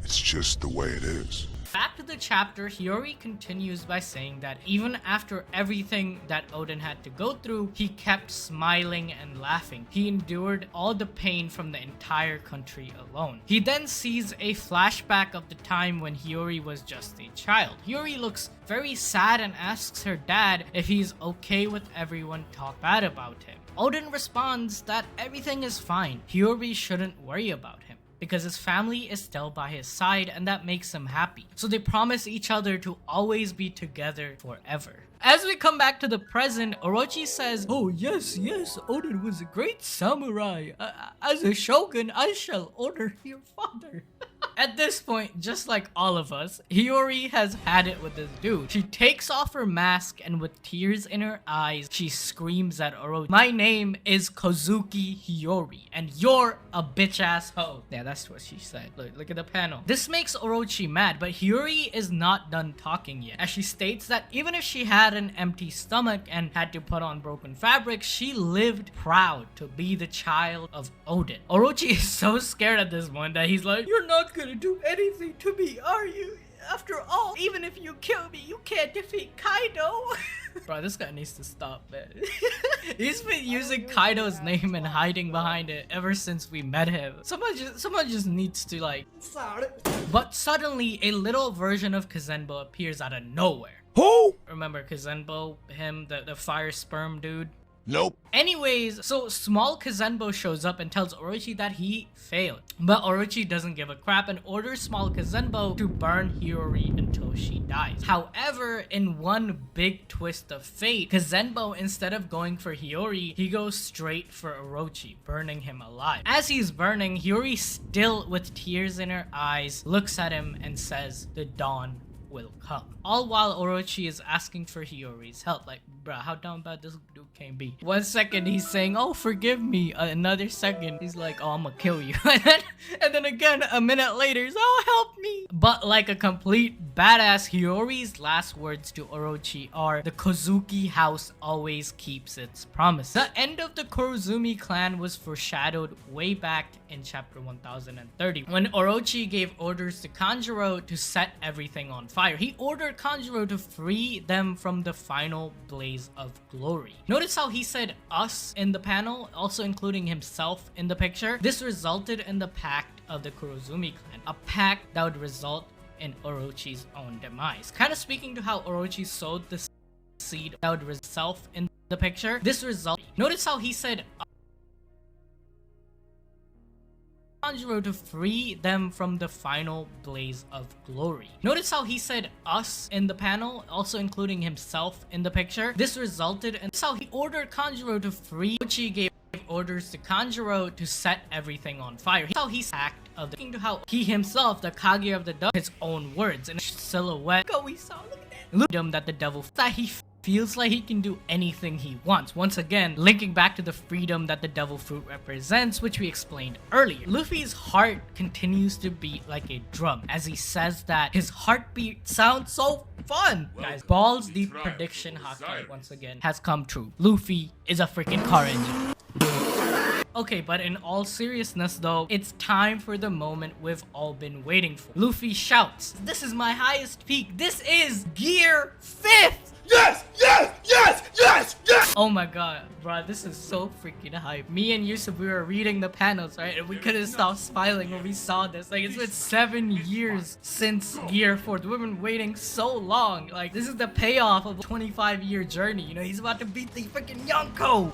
It's just the way it is. Back to the chapter, Hiyori continues by saying that even after everything that Oden had to go through, he kept smiling and laughing. He endured all the pain from the entire country alone. He then sees a flashback of the time when Hiyori was just a child. Hiyori looks very sad and asks her dad if he's okay with everyone talk bad about him. Oden responds that everything is fine. Hiyori shouldn't worry about him, because his family is still by his side and that makes him happy. So they promise each other to always be together forever. As we come back to the present, Orochi says, "Oh yes, Oden was a great samurai. As a shogun, I shall order your father." At this point, just like all of us, Hiyori has had it with this dude. She takes off her mask and with tears in her eyes, she screams at Orochi, "My name is Kozuki Hiyori and you're a bitch ass hoe." Yeah, that's what she said. Look at the panel. This makes Orochi mad, but Hiyori is not done talking yet, as she states that even if she had an empty stomach and had to put on broken fabric, she lived proud to be the child of Oden. Orochi is so scared at this point that he's like, "You're not gonna do anything to me, are you? After all, even if you kill me, you can't defeat Kaido." Bro, this guy needs to stop, man. He's been using Kaido's name and hiding behind it ever since we met him. Someone just needs to like... But suddenly, a little version of Kizenbo appears out of nowhere. Who? Remember Kizenbo? Him, the fire sperm dude? Nope. Anyways, so small Kizenbo shows up and tells Orochi that he failed. But Orochi doesn't give a crap and orders small Kizenbo to burn Hiyori until she dies. However, in one big twist of fate, Kizenbo, instead of going for Hiyori, he goes straight for Orochi, burning him alive. As he's burning, Hiyori, still with tears in her eyes, looks at him and says, "The dawn will come." All while Orochi is asking for Hiyori's help. Like, bruh, how down bad this dude can be. 1 second he's saying, "Oh, forgive me." Another second he's like, "Oh, I'm gonna kill you." and then again, a minute later, he's, "Oh, help me." But like a complete badass, Hiyori's last words to Orochi are, "The Kozuki house always keeps its promise." The end of the Kurozumi clan was foreshadowed way back in chapter 1030, when Orochi gave orders to Kanjuro to set everything on fire. He ordered Kanjuro to free them from the final blaze of glory. Notice how he said "us" in the panel, also including himself in the picture. This resulted in the pact of the Kurozumi clan, a pact that would result in Orochi's own demise. Kind of speaking to how Orochi sowed the seed that would result in the picture. This result. Notice how he said Kanjuro to free them from the final blaze of glory. Notice how he said "us" in the panel, also including himself in the picture. This resulted in how he ordered Kanjuro to free. Orochi gave orders to Kanjuro to set everything on fire. How he act of the to how he himself, the Kage of the devil, his own words in silhouette. Go, we saw. Look at that. That the devil that he feels like he can do anything he wants. Once again, linking back to the freedom that the devil fruit represents, which we explained earlier. Luffy's heart continues to beat like a drum as he says that his heartbeat sounds so fun. Guys, balls deep prediction Hawkeye once again has come true. Luffy is a freaking car engine. Okay, but in all seriousness though, it's time for the moment we've all been waiting for. Luffy shouts, "This is my highest peak. This is Gear 5th! Yes! Yes! Yes! Yes! Yes! Oh my god, bro, this is so freaking hype. Me and Yusuf, we were reading the panels, right? And we couldn't stop smiling when we saw this. Like, it's been 7 years since Gear 4. We've been waiting so long. Like, this is the payoff of a 25-year journey. You know, he's about to beat the freaking Yonko.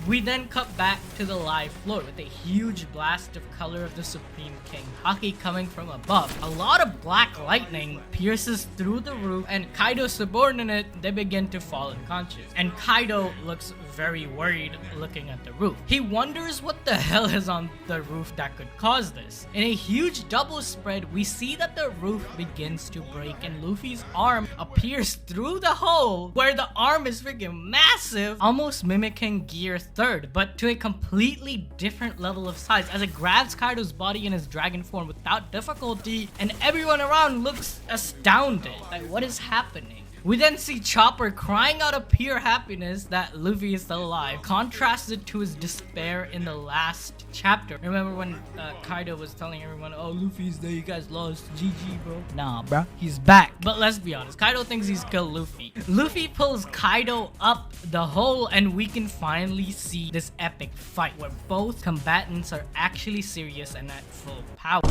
We then cut back to the live floor with a huge blast of color of the Supreme King Haki coming from above. A lot of black lightning pierces through the roof, and Kaido's subordinate, they begin to fall unconscious. And Kaido looks very worried looking at the roof. He wonders what the hell is on the roof that could cause this. In a huge double spread, we see that the roof begins to break and Luffy's arm appears through the hole where the arm is freaking massive, almost mimicking Gear 3rd, but to a completely different level of size as it grabs Kaido's body in his dragon form without difficulty, and everyone around looks astounded. Like, what is happening? We then see Chopper crying out of pure happiness that Luffy is still alive, contrasted to his despair in the last chapter. Remember when Kaido was telling everyone, oh, Luffy's there, you guys lost, GG, bro. Nah, bro, he's back. But let's be honest, Kaido thinks he's killed Luffy. Luffy pulls Kaido up the hole, and we can finally see this epic fight where both combatants are actually serious and at full power.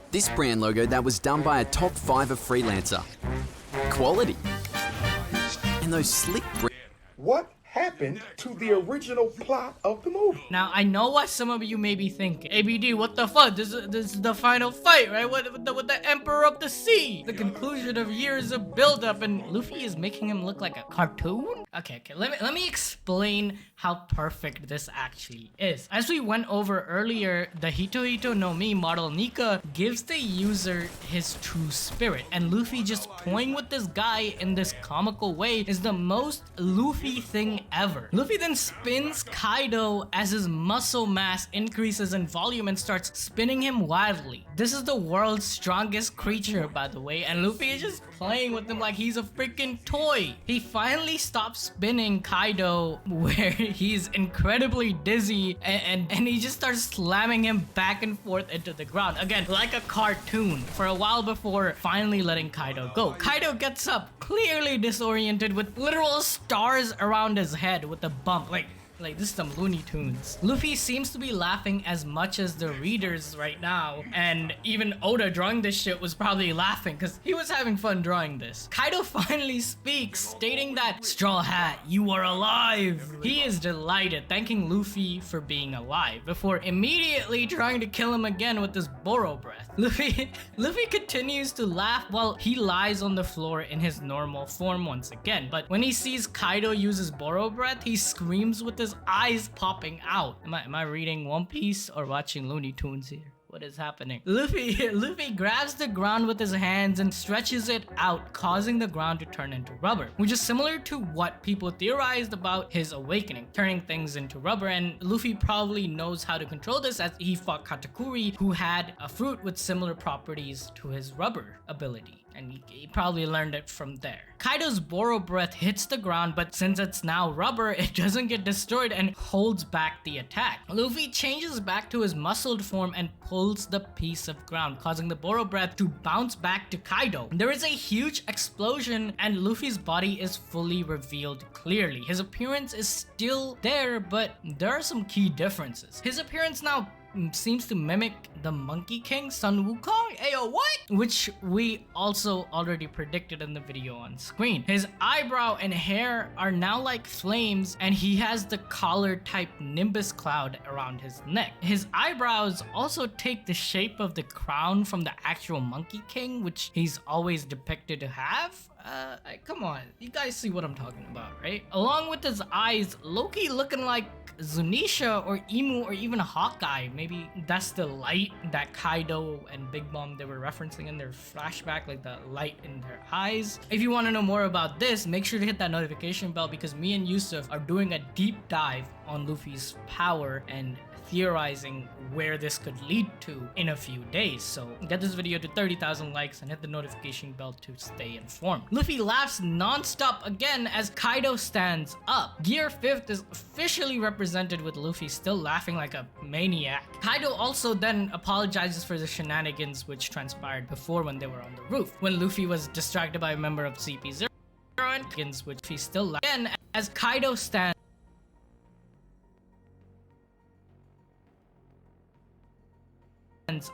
This brand logo that was done by a top 5 freelancer. Quality. And those slick What happened to the original plot of the movie? Now, I know what some of you may be thinking. ABD, what the fuck? This is the final fight, right? With the Emperor of the Sea. The conclusion of years of buildup, and Luffy is making him look like a cartoon? Okay, let me explain how perfect this actually is. As we went over earlier, the Hito Hito no Mi model Nika gives the user his true spirit, and Luffy just toying with this guy in this comical way is the most Luffy thing ever. Luffy then spins Kaido as his muscle mass increases in volume and starts spinning him wildly. This is the world's strongest creature, by the way, and Luffy is just playing with him like he's a freaking toy. He finally stops spinning Kaido where he's incredibly dizzy, and he just starts slamming him back and forth into the ground. Again, like a cartoon for a while before finally letting Kaido go. Kaido gets up, clearly disoriented with literal stars around his head with a bump. Like this is some Looney Tunes. Luffy seems to be laughing as much as the readers right now, and even Oda drawing this shit was probably laughing because he was having fun drawing this. Kaido finally speaks, stating that Straw Hat, you are alive. He is delighted, thanking Luffy for being alive before immediately trying to kill him again with his Boro breath. Luffy continues to laugh while he lies on the floor in his normal form once again, but when he sees Kaido use his Boro breath, he screams with his eyes popping out. Am I reading One Piece or watching Looney Tunes here? What is happening? Luffy grabs the ground with his hands and stretches it out, causing the ground to turn into rubber, which is similar to what people theorized about his awakening, turning things into rubber, and Luffy probably knows how to control this as he fought Katakuri, who had a fruit with similar properties to his rubber ability. And he probably learned it from there. Kaido's Boro breath hits the ground, but since it's now rubber, it doesn't get destroyed and holds back the attack. Luffy changes back to his muscled form and pulls the piece of ground, causing the Boro breath to bounce back to Kaido. There is a huge explosion and Luffy's body is fully revealed clearly. His appearance is still there, but there are some key differences. His appearance now seems to mimic the Monkey King, Sun Wukong. Ayo, what? Which we also already predicted in the video on screen. His eyebrow and hair are now like flames, and he has the collar type nimbus cloud around his neck. His eyebrows also take the shape of the crown from the actual Monkey King, which he's always depicted to have. Come on, you guys see what I'm talking about, right? Along with his eyes, Loki looking like Zunisha or Imu or even Hawkeye. Maybe that's the light that Kaido and Big Mom they were referencing in their flashback, like the light in their eyes. If you want to know more about this, make sure to hit that notification bell because me and Yusuf are doing a deep dive on Luffy's power and theorizing where this could lead to in a few days. So get this video to 30,000 likes and hit the notification bell to stay informed. Luffy laughs non-stop again as Kaido stands up. Gear 5th is officially represented with Luffy still laughing like a maniac. Kaido also then apologizes for the shenanigans which transpired before when they were on the roof, when Luffy was distracted by a member of CP0 and which he still laughs again as Kaido stands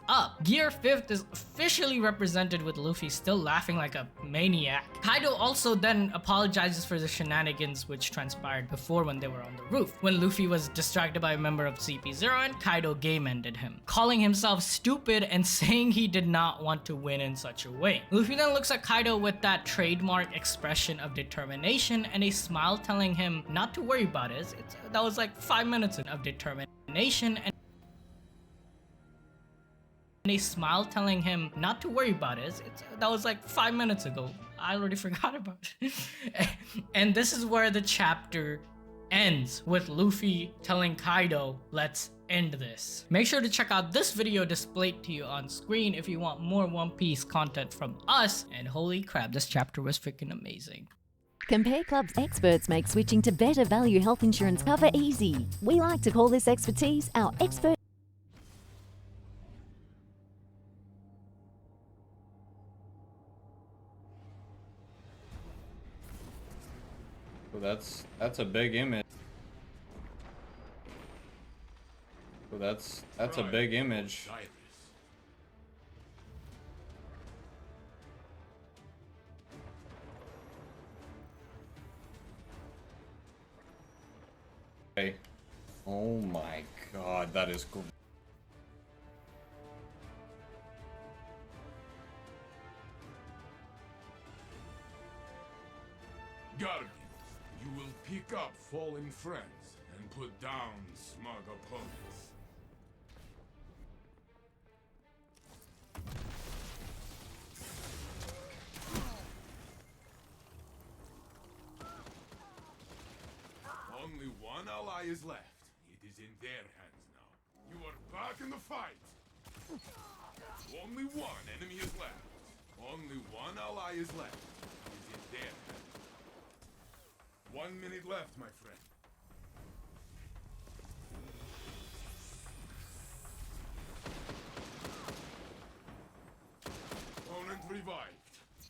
up. Gear 5th is officially represented with Luffy still laughing like a maniac. Kaido also then apologizes for the shenanigans which transpired before when they were on the roof, when Luffy was distracted by a member of CP0 and Kaido game ended him, calling himself stupid and saying he did not want to win in such a way. Luffy then looks at Kaido with that trademark expression of determination and a smile telling him not to worry about it. That was like 5 minutes of determination and a smile telling him not to worry about it. That was like 5 minutes ago. I already forgot about it. And this is where the chapter ends, with Luffy telling Kaido, let's end this. Make sure to check out this video displayed to you on screen if you want more One Piece content from us. And holy crap, this chapter was freaking amazing. Compare Club's experts make switching to better value health insurance cover easy. We like to call this expertise our expert. Well, that's a big image. Well, that's a big image. Okay. Oh my god, that is cool. Guardians, you will pick up fallen friends and put down smug opponents. Only one ally is left. It is in their hands now. You are back in the fight. Only one enemy is left. Only one ally is left. It is in their hands. 1 minute left, my friend. Opponent revived.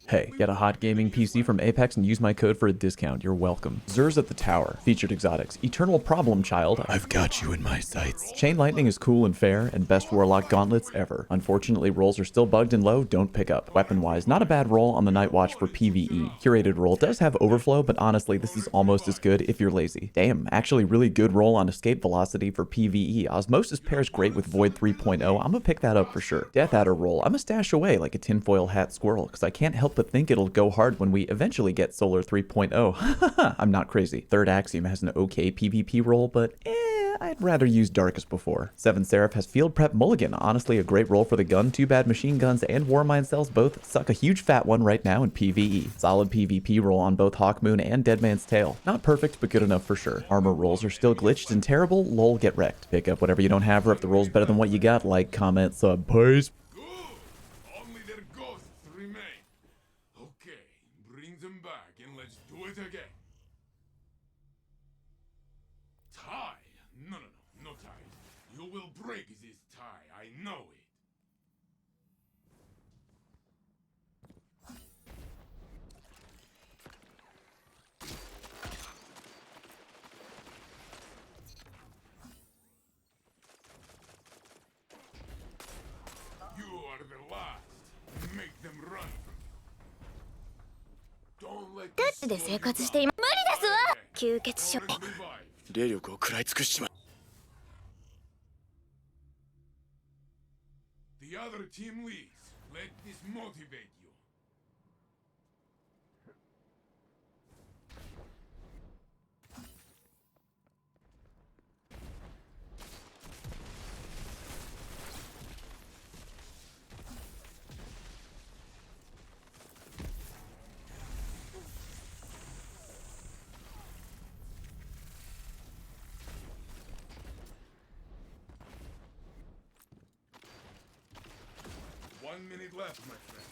Hey, get a hot gaming PC from Apex and use my code for a discount. You're welcome. Zers at the Tower. Featured exotics. Eternal Problem Child. I've got you in my sights. Chain Lightning is cool and fair, and best Warlock gauntlets ever. Unfortunately, rolls are still bugged and low. Don't pick up. Weapon-wise, not a bad roll on the Night Watch for PvE. Curated roll does have overflow, but honestly, this is almost as good if you're lazy. Damn, actually really good roll on Escape Velocity for PvE. Osmosis pairs great with Void 3.0. I'm gonna pick that up for sure. Death Adder roll. I'm gonna stash away like a tinfoil hat squirrel, because I can't help but think it'll go hard when we eventually get Solar 3.0. I'm not crazy. Third Axiom has an okay PvP roll, but I'd rather use Darkest before. 7 Seraph has Field Prep Mulligan. Honestly, a great roll for the gun. Too bad machine guns and Warmind cells both suck a huge fat one right now in PvE. Solid PvP roll on both Hawkmoon and Deadman's Tail. Not perfect, but good enough for sure. Armor rolls are still glitched and terrible. Lol, get wrecked. Pick up whatever you don't have, or if the roll's better than what you got, like, comment, sub, please. Only their ghosts remain. Okay, bring them back and let's do it again. Tie? No tie. You will break this tie, I know it. You are the last. Make them run. Don't let ガチで生活していま無理ですわ吸血処霊力を食らい尽くしちま The other team leads. Let this motivate you. 1 minute left, my friend.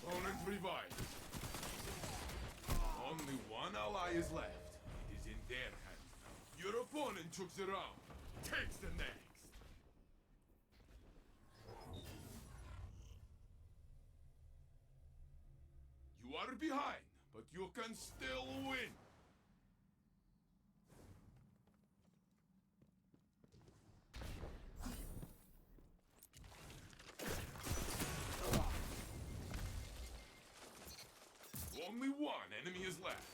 Opponent revived. Only one ally is left. It is in their hands now. Your opponent took the round. Takes the next. You are behind, but you can still win. Only one enemy is left.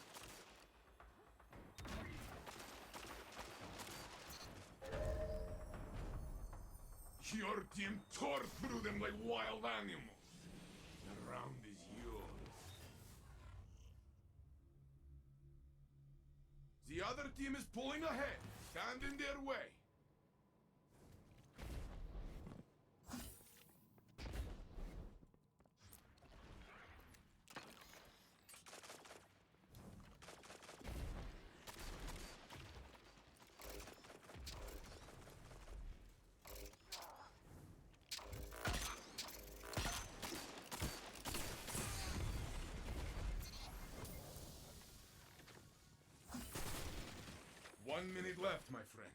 Your team tore through them like wild animals. The round is yours. The other team is pulling ahead. Stand in their way. One minute left, my friend.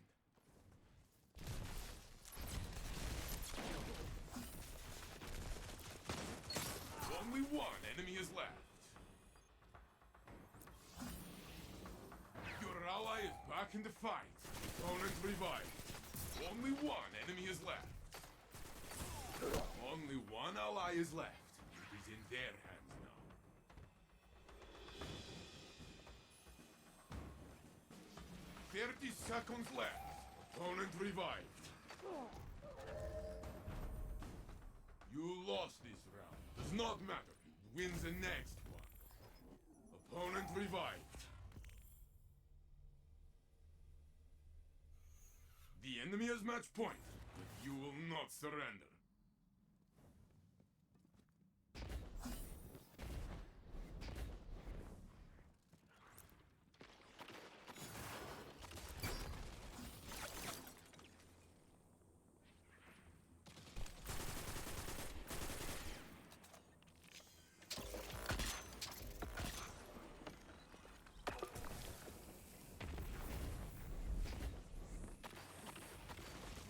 Only one enemy is left. Your ally is back in the fight. Opponent revived. Only one enemy is left. Only one ally is left. It is in their hands now. "30 seconds left. Opponent revived. You lost this round. Does not matter. Win the next one. Opponent revived. The enemy has match point, but you will not surrender.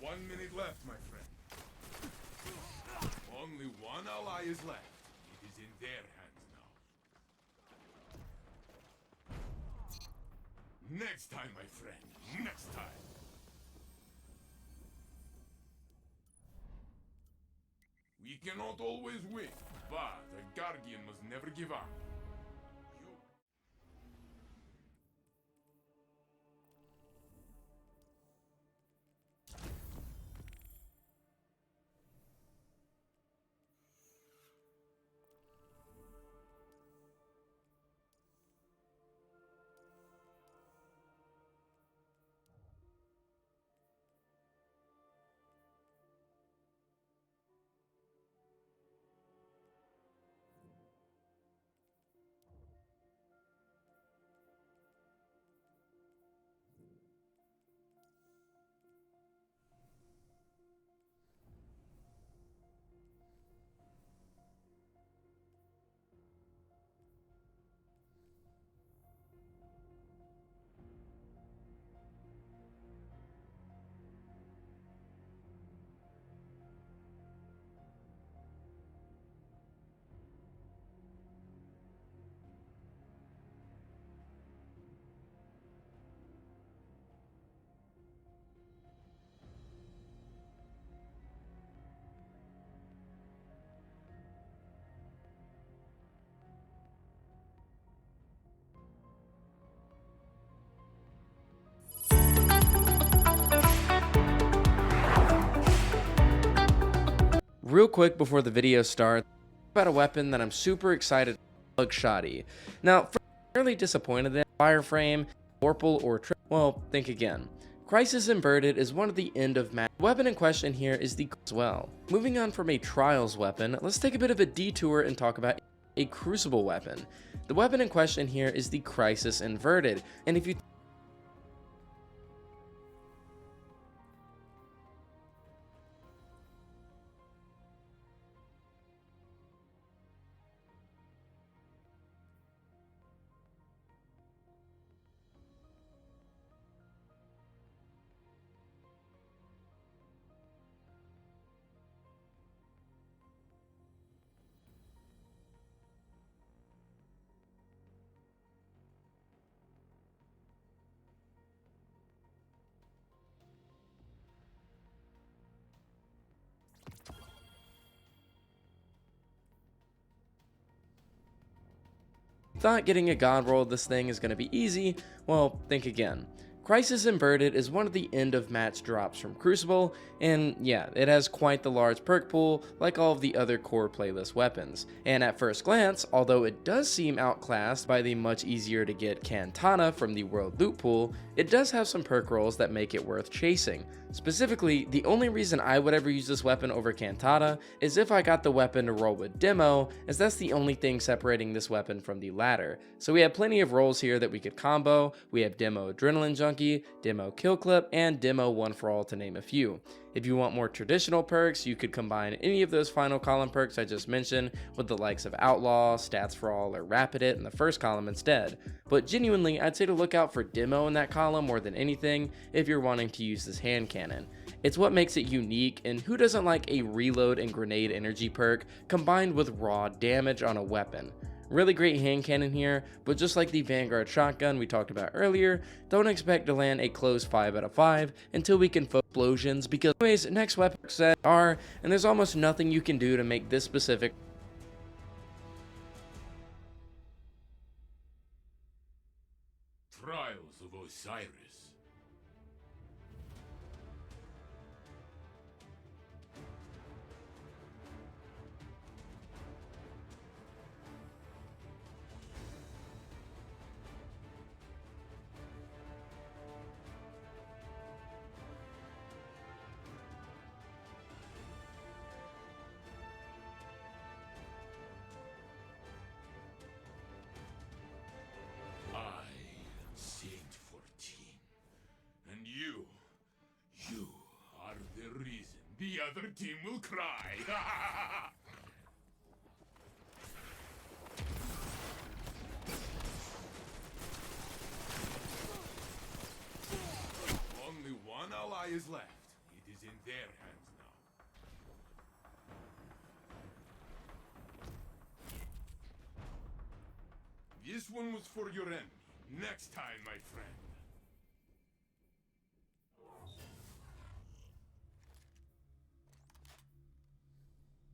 One minute left, my friend. Only one ally is left. It is in their hands now. Next time, my friend. Next time. We cannot always win, but a guardian must never give up. Real quick before the video starts, about a weapon that I'm super excited to Shoddy. Now, fairly disappointed that Fireframe, Vorpal, or well, think again. Crisis Inverted is one of the end of match. The weapon in question here is the as well. Moving on from a Trials weapon, let's take a bit of a detour and talk about a Crucible weapon. The weapon in question here is the Crisis Inverted, and if you thought getting a god roll of this thing is going to be easy, well, think again. Crisis Inverted is one of the end of match drops from Crucible, and yeah, it has quite the large perk pool like all of the other core playlist weapons. And at first glance, although it does seem outclassed by the much easier to get Katana from the world loot pool, it does have some perk rolls that make it worth chasing. Specifically, the only reason I would ever use this weapon over Katana is if I got the weapon to roll with Demo, as that's the only thing separating this weapon from the latter. So we have plenty of rolls here that we could combo. We have Demo Adrenaline Junkie, Demo Kill Clip, and Demo One for All to name a few. If you want more traditional perks, you could combine any of those final column perks I just mentioned with the likes of Outlaw, Stats for All, or Rapid It in the first column instead. But genuinely, I'd say to look out for Demo in that column more than anything if you're wanting to use this hand cannon. It's what makes it unique, and who doesn't like a reload and grenade energy perk combined with raw damage on a weapon? Really great hand cannon here, but just like the Vanguard shotgun we talked about earlier, don't expect to land a close 5 out of 5 until we can focus explosions, because anyways, next weapon set are, and there's almost nothing you can do to make this specific. Trials of Osiris. You are the reason the other team will cry. Only one ally is left. It is in their hands now. This one was for your enemy. Next time, my friend.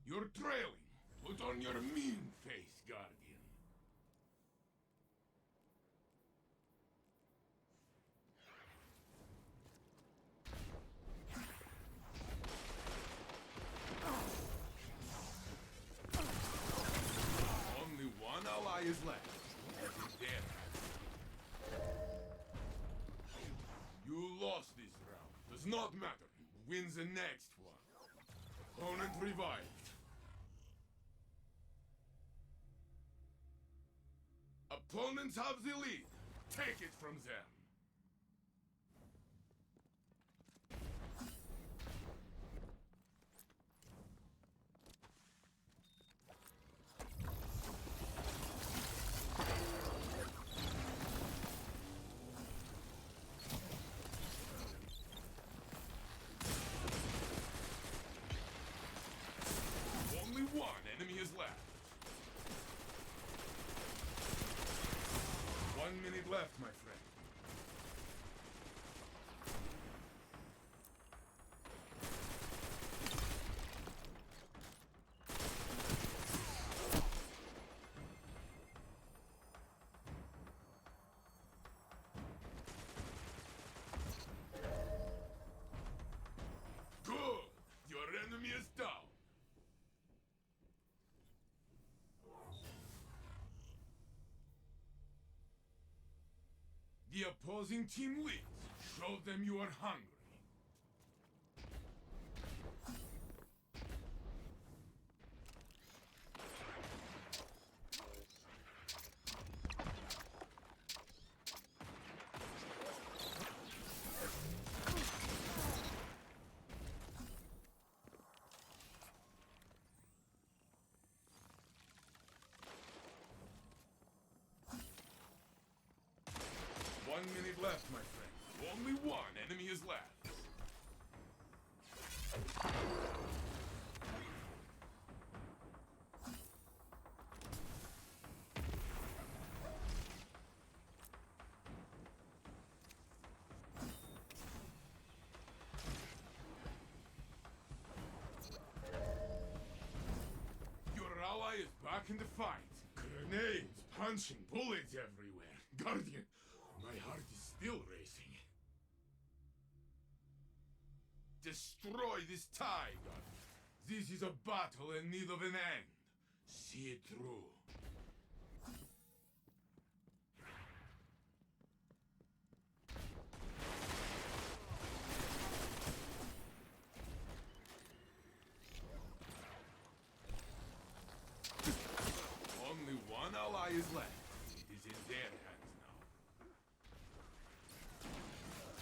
You're trailing. Put on your mean face, Guardian. Only one ally is left. It is there. You lost this round. Does not matter. Wins the next one. Opponent revived. Opponents have the lead. Take it from them. Only one enemy is left. 1 minute left, my friend. Good. Your enemy is down. The opposing team leads. Show them you are hungry. One minute left, my friend. Only one enemy is left. Your ally is back in the fight. Grenades, punching, bullets everywhere. Guardian, my heart is still racing. Destroy this tiger. This is a battle in need of an end. See it through. Only one ally is left. It is in their hands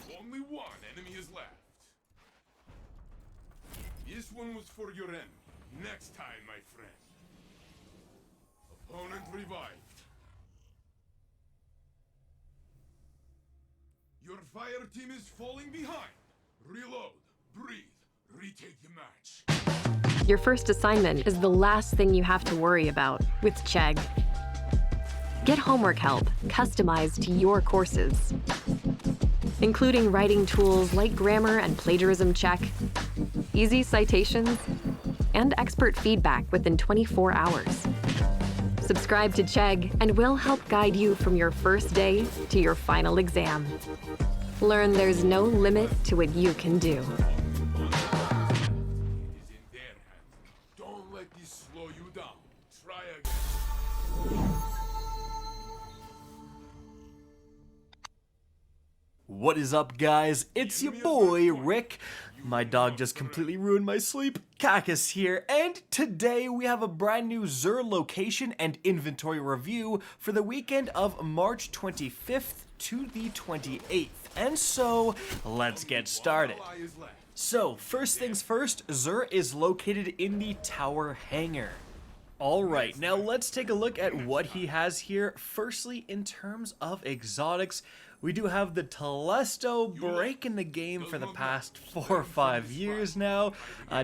now. Only one enemy is left. This one was for your enemy. Next time, my friend. Opponent revived. Your fire team is falling behind. Reload, breathe, retake the match. Your first assignment is the last thing you have to worry about with Chegg. Get homework help customized to your courses, including writing tools like grammar and plagiarism check, easy citations, and expert feedback within 24 hours. Subscribe to Chegg and we'll help guide you from your first day to your final exam. Learn there's no limit to what you can do. Don't let this slow you down. Try again. What is up, guys? It's your boy, Rick. My dog just completely ruined my sleep. Cacus here, and today we have a brand new Xur location and inventory review for the weekend of March 25th to the 28th. And so, let's get started. So, first things first, Xur is located in the Tower Hangar. Alright, now let's take a look at what he has here. Firstly, in terms of exotics, we do have the Telesto breaking the game for the past 4 or 5 years now.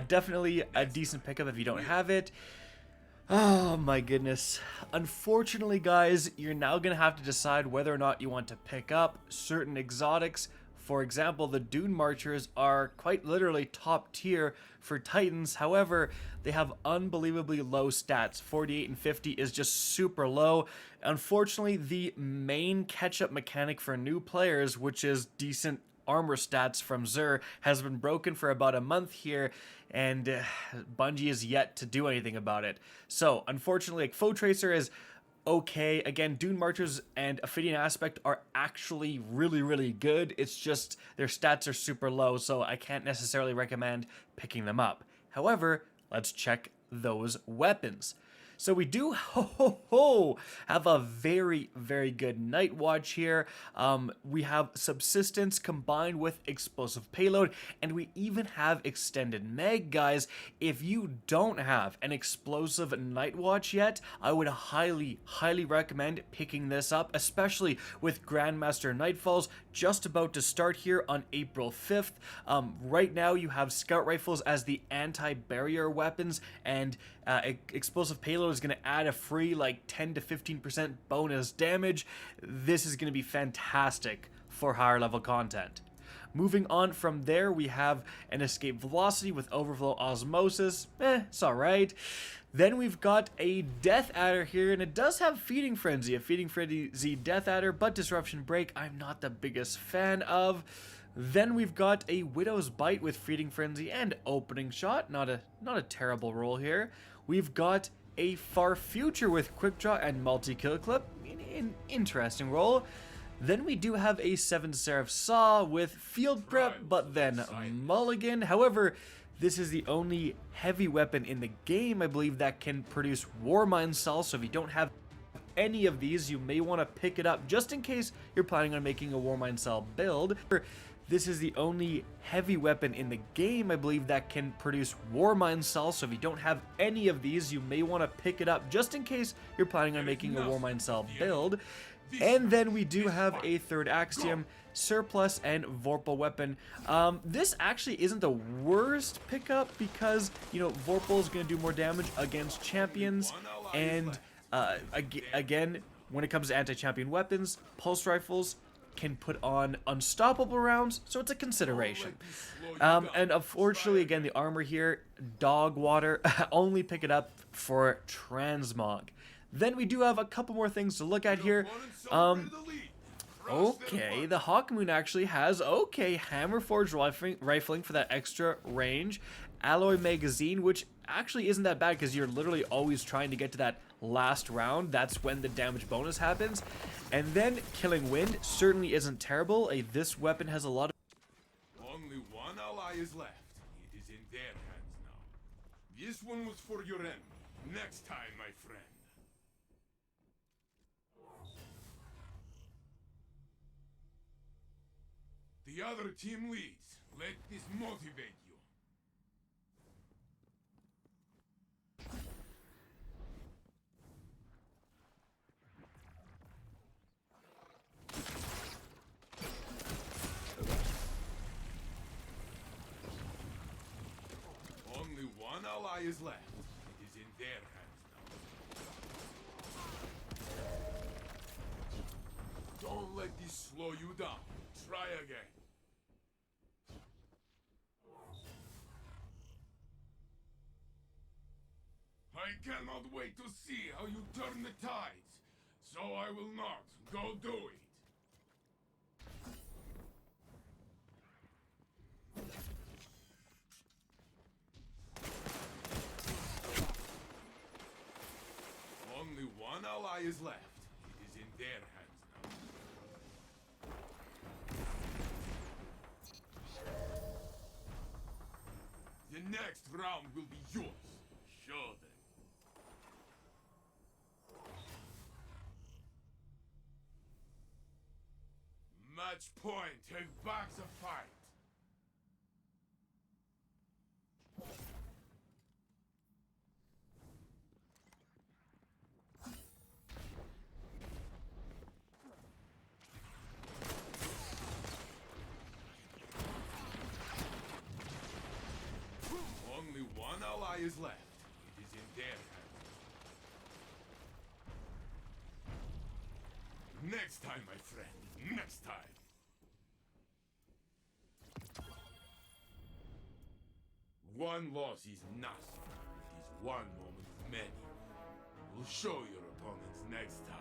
Definitely a decent pickup if you don't have it. Oh my goodness. Unfortunately, guys, you're now going to have to decide whether or not you want to pick up certain exotics. For example, the Dune Marchers are quite literally top tier for Titans. However, they have unbelievably low stats. 48 and 50 is just super low. Unfortunately, the main catch-up mechanic for new players, which is decent armor stats from Xur, has been broken for about a month here, and Bungie is yet to do anything about it. So, unfortunately, like, Foe Tracer is okay. Again, Dune Marchers and Ophidian Aspect are actually really good. It's just their stats are super low, so I can't necessarily recommend picking them up. However, let's check those weapons. So we do have a very good Night Watch here. We have Subsistence combined with Explosive Payload, and we even have Extended Mag, guys. If you don't have an Explosive Night Watch yet, I would highly recommend picking this up, especially with Grandmaster Nightfalls just about to start here on April 5th. Right now you have Scout Rifles as the anti-barrier weapons, and Explosive Payload is going to add a free like 10 to 15% bonus damage. This is going to be fantastic for higher level content. Moving on from there, we have an Escape Velocity with Overflow Osmosis. It's alright. Then we've got a Death Adder here, and it does have Feeding Frenzy, a Feeding Frenzy Death Adder, but Disruption Break I'm not the biggest fan of. Then we've got a Widow's Bite with Feeding Frenzy and Opening Shot, not a terrible roll here. We've got a Far Future with Quick Draw and Multi-Kill Clip, an interesting roll. Then we do have a 7 Seraph Saw with Field Prep, but then Mulligan. However, this is the only heavy weapon in the game, I believe, that can produce Warmind Saw, so if you don't have any of these, you may want to pick it up just in case you're planning on making a Warmind Saw build. This is the only heavy weapon in the game, I believe, that can produce Warmind Saw, so if you don't have any of these, you may want to pick it up just in case you're planning on making a Warmind Saw build. And then we do have a third Axiom, Surplus, and Vorpal weapon. This actually isn't the worst pickup because, you know, Vorpal is going to do more damage against champions, and again, when it comes to anti-champion weapons, pulse rifles can put on unstoppable rounds, so it's a consideration. And unfortunately, again, the armor here, Dog Water, only pick it up for Transmog. Then we do have a couple more things to look at here. Okay, the Hawkmoon actually has, Hammer Forged rifling for that extra range. Alloy magazine, which actually isn't that bad because you're literally always trying to get to that last round. That's when the damage bonus happens. And then Killing Wind certainly isn't terrible. This weapon has a lot of... Only one ally is left. It is in their hands now. This one was for your enemy. Next time, my friend. The other team leads. Let this motivate you. Only one ally is left. It is in their hands now. Don't let this slow you down. Try again. I cannot wait to see how you turn the tides, so I will not go do it. Only one ally is left. It is in their hands now. The next round will be yours. Show them. Match point. Take back the fight. Only one ally is left. It is in their hands. Next time, my friend. Next time. One loss is nothing. It is one moment of many. We'll show your opponents next time.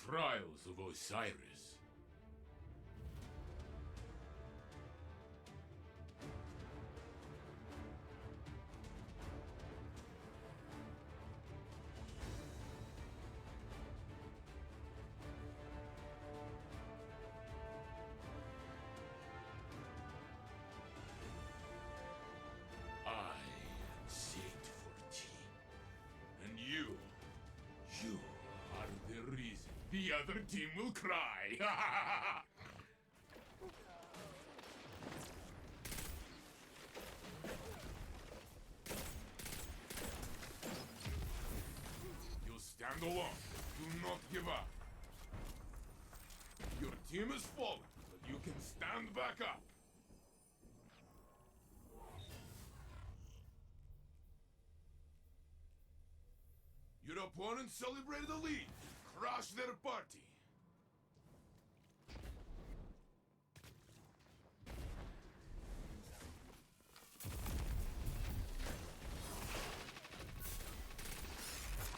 trials of Osiris. I am Saint 14, and you are the reason the other team will cry. You stand alone. Do not give up. Your team has fallen, but you can stand back up. Your opponent celebrated a lead. Crush their party.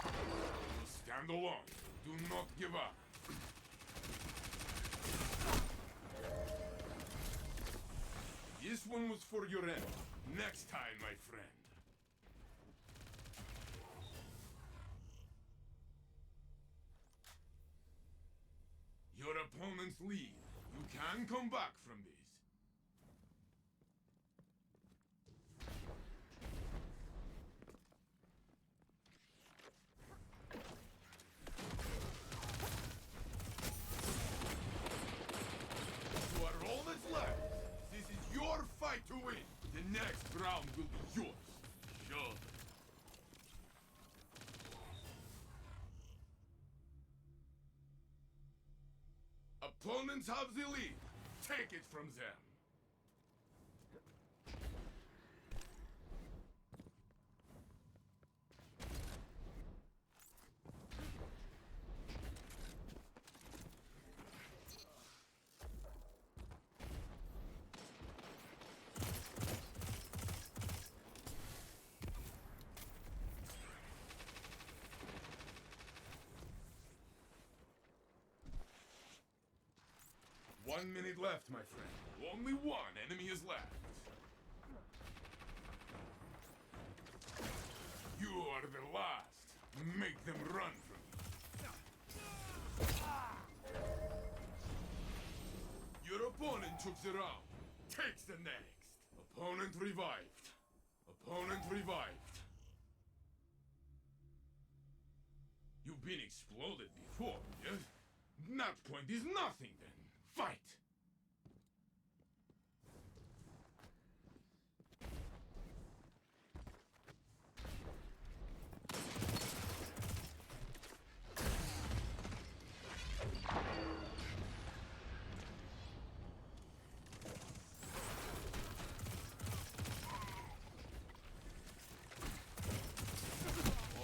You stand alone. Do not give up. This one was for your end. Next time, my friend. Your opponent's lead. You can come back from this. You are all that's left. This is your fight to win. The next round will be yours. Sure. Opponents have the lead. Take it from them. One minute left, my friend. Only one enemy is left. You are the last. Make them run from you. Your opponent took the round. Takes the next. Opponent revived. Opponent revived. You've been exploded before, yes? That point is nothing then. Fight!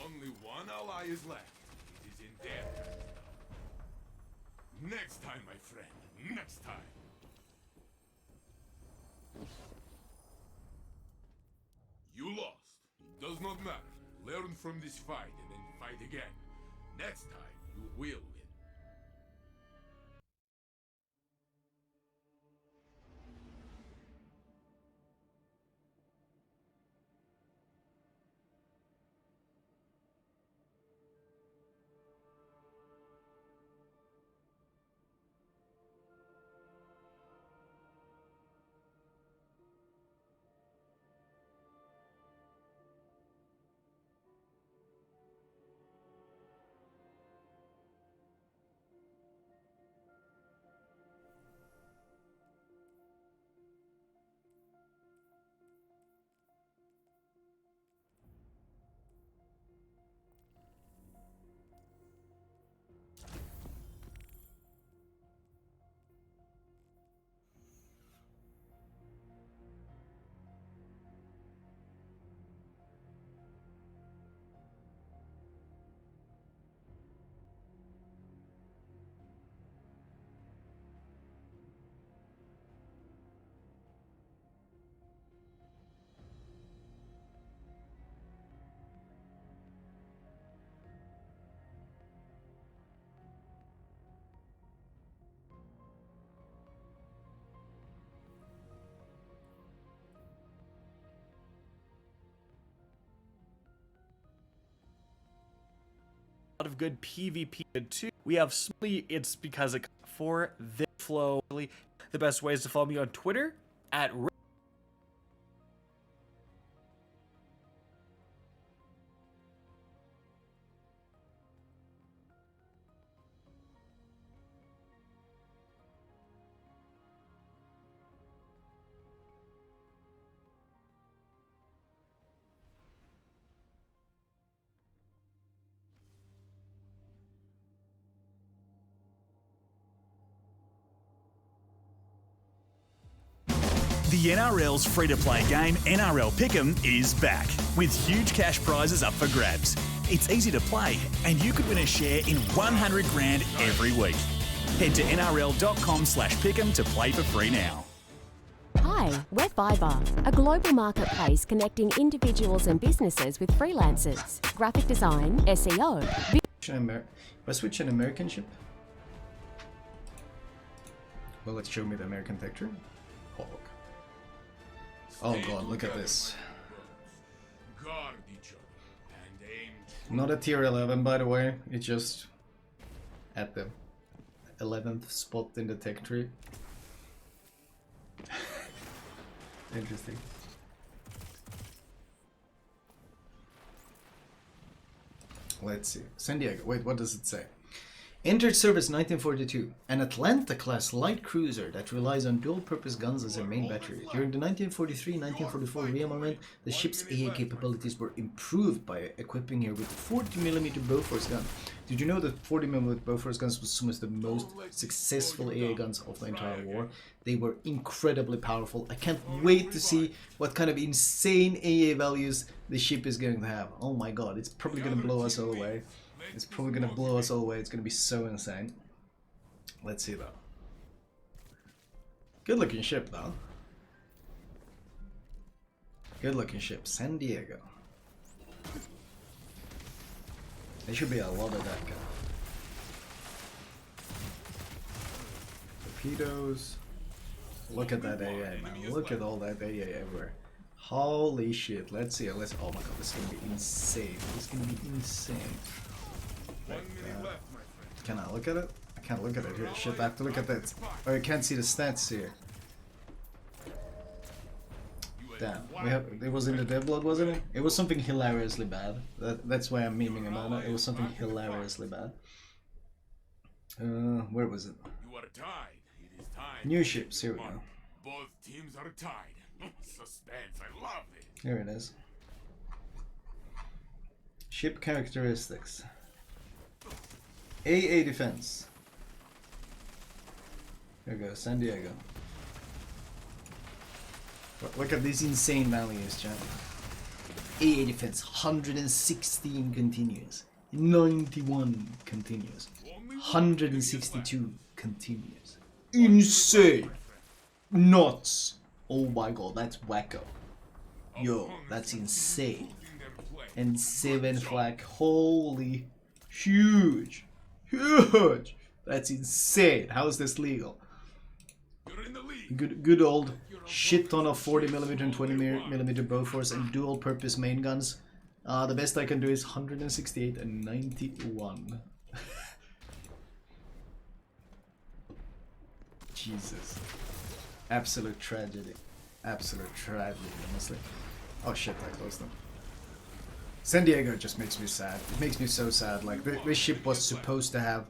Only one ally is left. It is in their hands now. Next time, my friend. Next time. You lost. It does not matter. Learn from this fight and then fight again. Next time, you will win. lot of good PvP too. We have Smiley, it's because it for this flow. The best way is to follow me on Twitter at The NRL's free-to-play game, NRL Pick'em, is back, with huge cash prizes up for grabs. It's easy to play, and you could win a share in 100 grand every week. Head to nrl.com/pick'em to play for free now. Hi, we're Fiverr, a global marketplace connecting individuals and businesses with freelancers, graphic design, SEO. If I switch an American ship, will it show me the American texture? Oh god, look at this. Not a tier 11, by the way, it's just at the 11th spot in the tech tree. Interesting. Let's see. San Diego. Wait, what does it say? Entered service 1942, an Atlanta-class light cruiser that relies on dual-purpose guns as their main battery. During the 1943-1944 rearmament, the ship's AA capabilities were improved by equipping her with a 40mm Bofors gun. Did you know that 40mm Bofors guns was some of the most successful AA guns of the entire war? They were incredibly powerful. I can't wait to see what kind of insane AA values the ship is going to have. Oh my god, it's probably going to blow us all away. It's probably gonna blow us all away. It's gonna be so insane. Let's see though. Good looking ship though. Good looking ship. San Diego. There should be a lot of that guy. Torpedoes. Look at that AA, man. Look at all that AA everywhere. Holy shit. Let's see. Let's. Oh my god, this is gonna be insane. This is gonna be insane. Can I look at it? I can't look at it here. Shit, I have to look at that. Oh, you can't see the stats here. Damn, it was in the Deadblood, wasn't it? It was something hilariously bad. That's why I'm memeing about it. It was something hilariously bad. Where was it? You are tied. It is time. New ships, here we go. Both teams are tied. Suspense, I love it. Here it is. Ship characteristics. AA defense. Here we go, San Diego. Look at these insane values, chat. AA defense, 116 continuous, 91 continuous, 162 continuous. Insane! Nuts! Oh my god, that's wacko. Yo, that's insane. And 7 flag, holy, huge. Huge! That's insane. How is this legal? Good old shit ton of 40mm and 20mm Bofors and dual purpose main guns. The best I can do is 168 and 91. Jesus. Absolute tragedy. Absolute tragedy, honestly. Oh shit, I closed them. San Diego just makes me sad. It makes me so sad. Like, this ship was supposed to have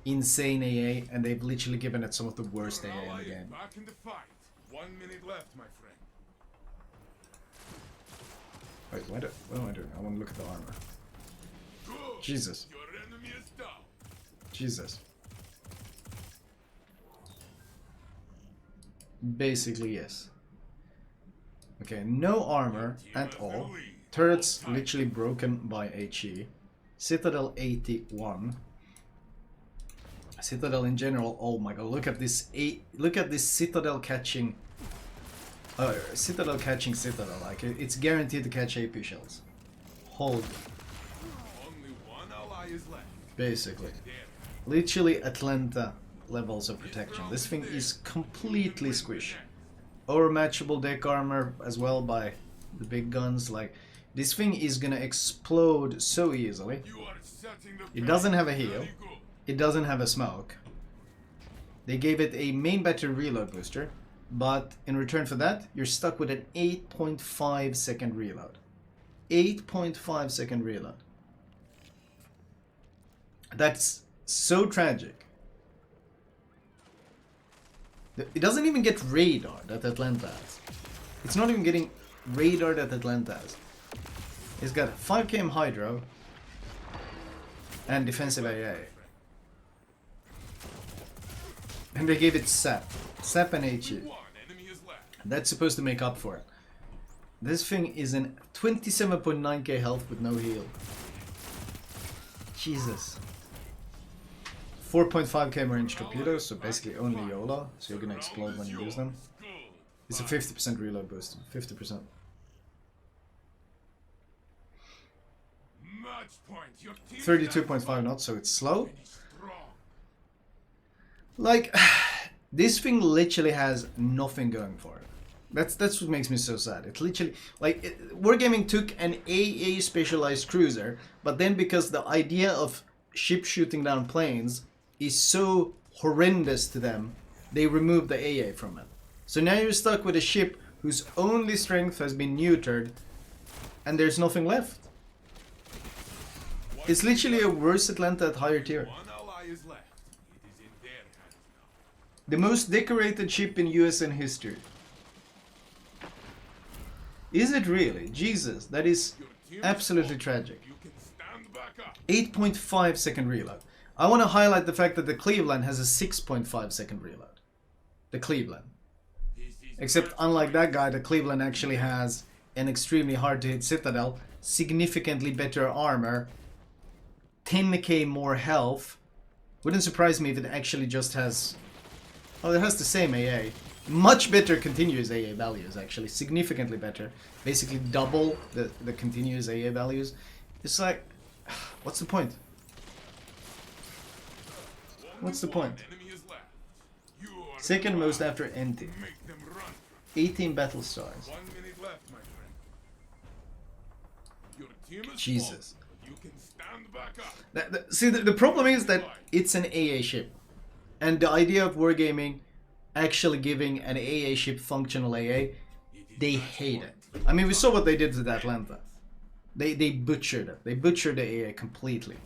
insane AA, and they've literally given it some of the worst AA in the game. Back in the fight. 1 minute left, my friend. Wait, what am I doing? I want to look at the armor. Jesus. Your enemy is down. Jesus. Basically, yes. Okay, no armor at all. Turrets literally broken by HE. Citadel 81. Citadel in general, oh my god, look at this Citadel catching Citadel, like it's guaranteed to catch AP shells. Hold. Only one ally is left. Basically. Literally Atlanta levels of protection. This thing is completely squish. Overmatchable deck armor as well by the big guns, like This thing is gonna explode so easily. It doesn't have a heal. It doesn't have a smoke. They gave it a main battery reload booster, but in return for that, you're stuck with an 8.5 second reload. 8.5 second reload. That's so tragic. It doesn't even get radar that Atlanta has. It's not even getting radar that Atlanta has. It's got 5 km hydro and defensive AA. And they gave it sap. Sap and HE. That's supposed to make up for it. This thing is in 27.9k health with no heal. Jesus. 4.5k range torpedoes, so basically only YOLO, so you're gonna explode when you use them. It's a 50% reload boost. 50%. 32.5 knots, so it's slow. Like, this thing literally has nothing going for it. That's what makes me so sad. It literally, like, Wargaming took an AA specialized cruiser, but then because the idea of ship shooting down planes is so horrendous to them, they removed the AA from it. So now you're stuck with a ship whose only strength has been neutered, and there's nothing left. It's literally a worse Atlanta at higher tier. The most decorated ship in USN history. Is it really? Jesus, that is absolutely tragic. 8.5 second reload. I want to highlight the fact that the Cleveland has a 6.5 second reload. The Cleveland. Except unlike that guy, the Cleveland actually has an extremely hard to hit Citadel, significantly better armor, 10k more health. Wouldn't surprise me if it actually just has... Oh, it has the same AA. Much better continuous AA values, actually. Significantly better. Basically double the continuous AA values. It's like... What's the point? What's the point? Second most after NT. 18 battle stars. Jesus. See, the problem is that it's an AA ship. And the idea of Wargaming actually giving an AA ship functional AA, they hate it. I mean, we saw what they did to the Atlanta. They butchered it. They butchered the AA completely.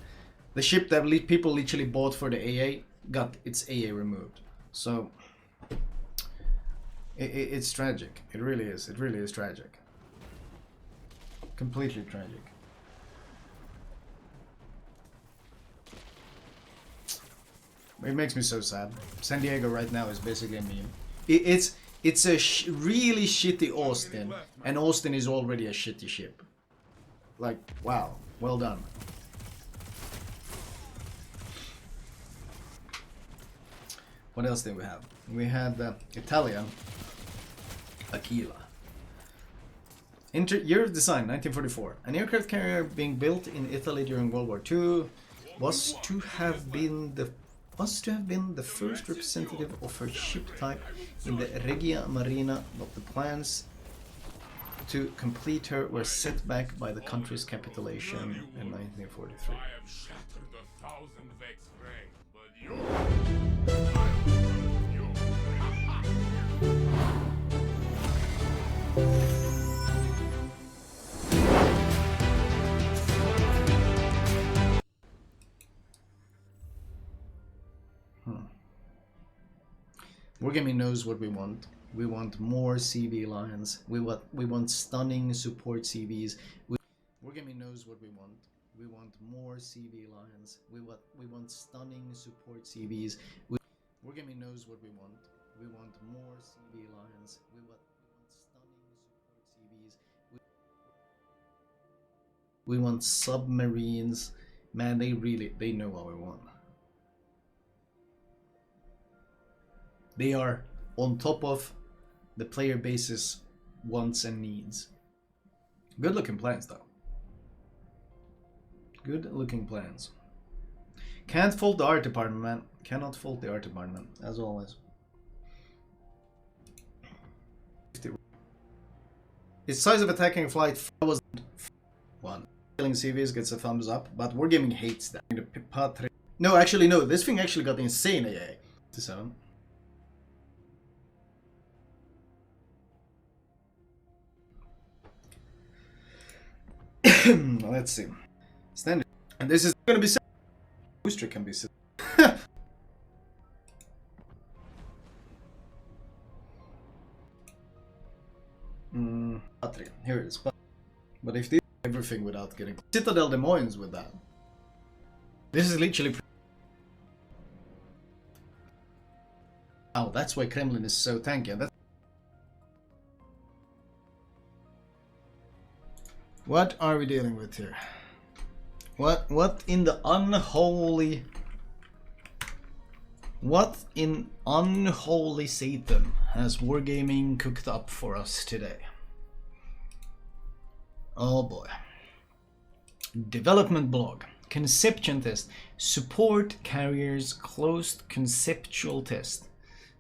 The ship that people literally bought for the AA got its AA removed. So, it's tragic. It really is. It really is tragic. Completely tragic. It makes me so sad. San Diego right now is basically a meme. It's a really shitty Austin, and Austin is already a shitty ship. Like, wow, well done. What else did we have? We had Italian Aquila. Year of design, 1944. An aircraft carrier being built in Italy during World War II was to have been the first representative of her ship type in the Regia Marina, but the plans to complete her were set back by the country's capitulation in 1943. Wargaming knows what we want. We want more CV lines. We want stunning support CVs. Wargaming knows what we want. We want more CV lines. We want stunning support CVs. Wargaming knows what we want. We want more CV lines. We want stunning support CVs. We want submarines. Man, they know what we want. They are on top of the player base's wants and needs. Good looking plans though. Good looking plans. Can't fault the art department, man. Cannot fault the art department, as always. Its size of attacking flight was one. Killing CVs gets a thumbs up, but Wargaming hates that. No, actually, no. This thing actually got insane AA. 7. Let's see. Standard. And this is gonna be. Booster can be. Here it is. But if this everything without getting Citadel Des Moines with that. This is literally. Oh, that's why Kremlin is so tanky. That's... What are we dealing with here? What in the unholy... What in unholy Satan has Wargaming cooked up for us today? Oh boy. Development blog. Conception test. Support carriers closed conceptual test.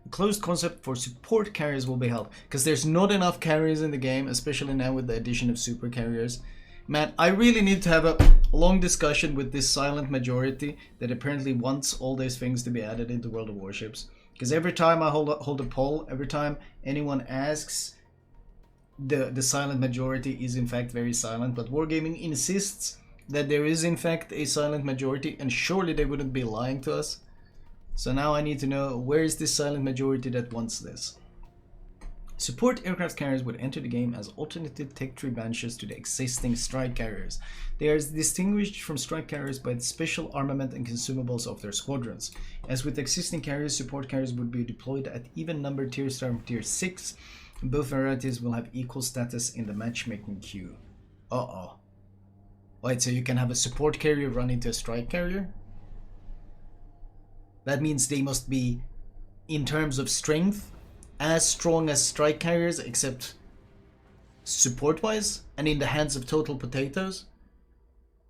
A closed concept for support carriers will be held. Because there's not enough carriers in the game, especially now with the addition of super carriers. Man, I really need to have a long discussion with this silent majority that apparently wants all these things to be added into World of Warships. Because every time I hold a poll, every time anyone asks, the silent majority is in fact very silent. But Wargaming insists that there is in fact a silent majority, and surely they wouldn't be lying to us. So now I need to know, where is this silent majority that wants this? Support aircraft carriers would enter the game as alternative tech tree branches to the existing strike carriers. They are distinguished from strike carriers by the special armament and consumables of their squadrons. As with existing carriers, support carriers would be deployed at even numbered tier star from tier 6. Both varieties will have equal status in the matchmaking queue. Uh-oh. Wait, so you can have a support carrier run into a strike carrier? That means they must be, in terms of strength, as strong as strike carriers, except support-wise, and in the hands of total potatoes?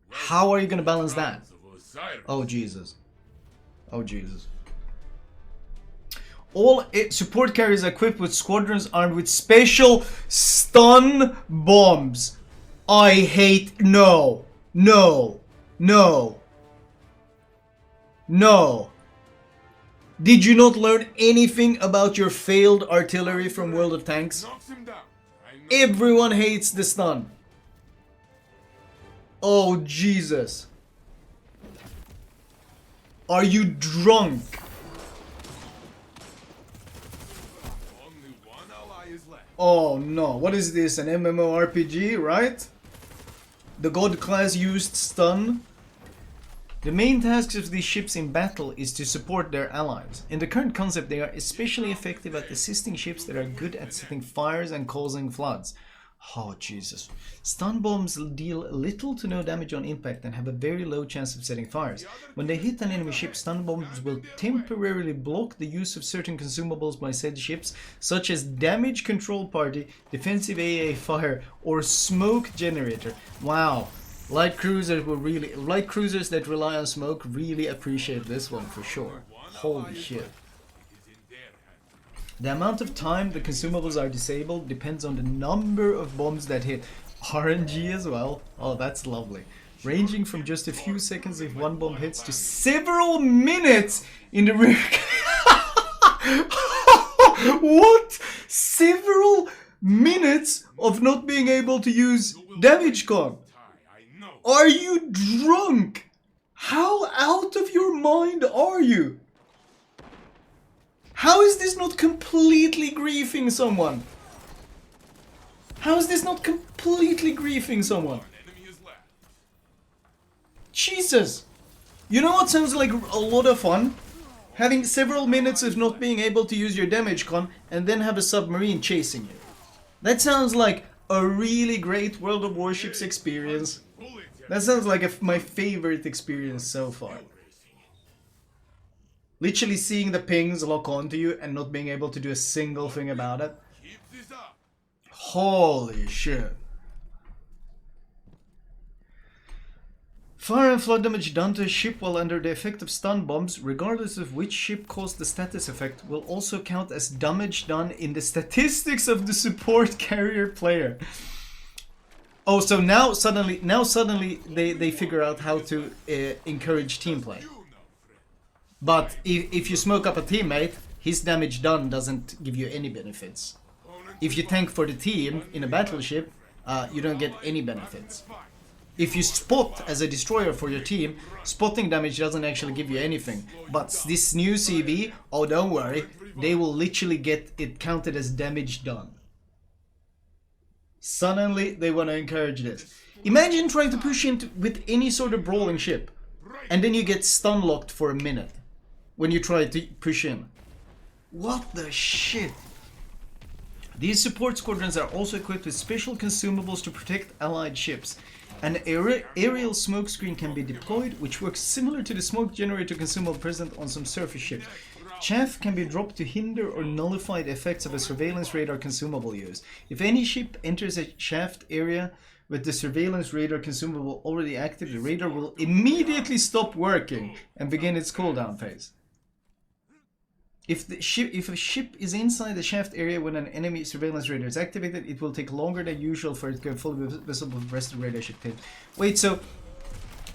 How are you going to balance that? Oh, Jesus. Oh, Jesus. All support carriers are equipped with squadrons armed with special stun bombs. I hate... No. No. No. No. Did you not learn anything about your failed artillery from World of Tanks? Everyone hates the stun. Oh, Jesus. Are you drunk? Oh no, what is this? An MMORPG, right? The God class used stun. The main tasks of these ships in battle is to support their allies. In the current concept, they are especially effective at assisting ships that are good at setting fires and causing floods. Oh, Jesus. Stun bombs deal little to no damage on impact and have a very low chance of setting fires. When they hit an enemy ship, stun bombs will temporarily block the use of certain consumables by said ships, such as damage control party, defensive AA fire, or smoke generator. Wow. Light cruisers that rely on smoke really appreciate this one for sure. Holy shit. The amount of time the consumables are disabled depends on the number of bombs that hit. RNG as well. Oh, that's lovely. Ranging from just a few seconds if one bomb hits to several minutes in the rear. What? Several minutes of not being able to use damage con? Are you drunk? How out of your mind are you? How is this not completely griefing someone? How is this not completely griefing someone? Jesus! You know what sounds like a lot of fun? Having several minutes of not being able to use your damage con and then have a submarine chasing you. That sounds like a really great World of Warships experience. That sounds like my favorite experience so far. Literally seeing the pings lock onto you and not being able to do a single thing about it. Holy shit. Fire and flood damage done to a ship while under the effect of stun bombs, regardless of which ship caused the status effect, will also count as damage done in the statistics of the support carrier player. Oh, so now suddenly they figure out how to encourage team play. But if you smoke up a teammate, his damage done doesn't give you any benefits. If you tank for the team in a battleship, you don't get any benefits. If you spot as a destroyer for your team, spotting damage doesn't actually give you anything. But this new CV, oh don't worry, they will literally get it counted as damage done. Suddenly they want to encourage this. Imagine trying to push into with any sort of brawling ship, and then you get stun locked for a minute when you try to push in. What the shit? These support squadrons are also equipped with special consumables to protect allied ships. An aerial smoke screen can be deployed, which works similar to the smoke generator consumable present on some surface ships. Chaff can be dropped to hinder or nullify the effects of a surveillance radar consumable use. If any ship enters a shaft area with the surveillance radar consumable already active, the radar will immediately stop working and begin its cooldown phase. If a ship is inside the shaft area when an enemy surveillance radar is activated, it will take longer than usual for it to get fully visible with the rest of the radar ship team. Wait, so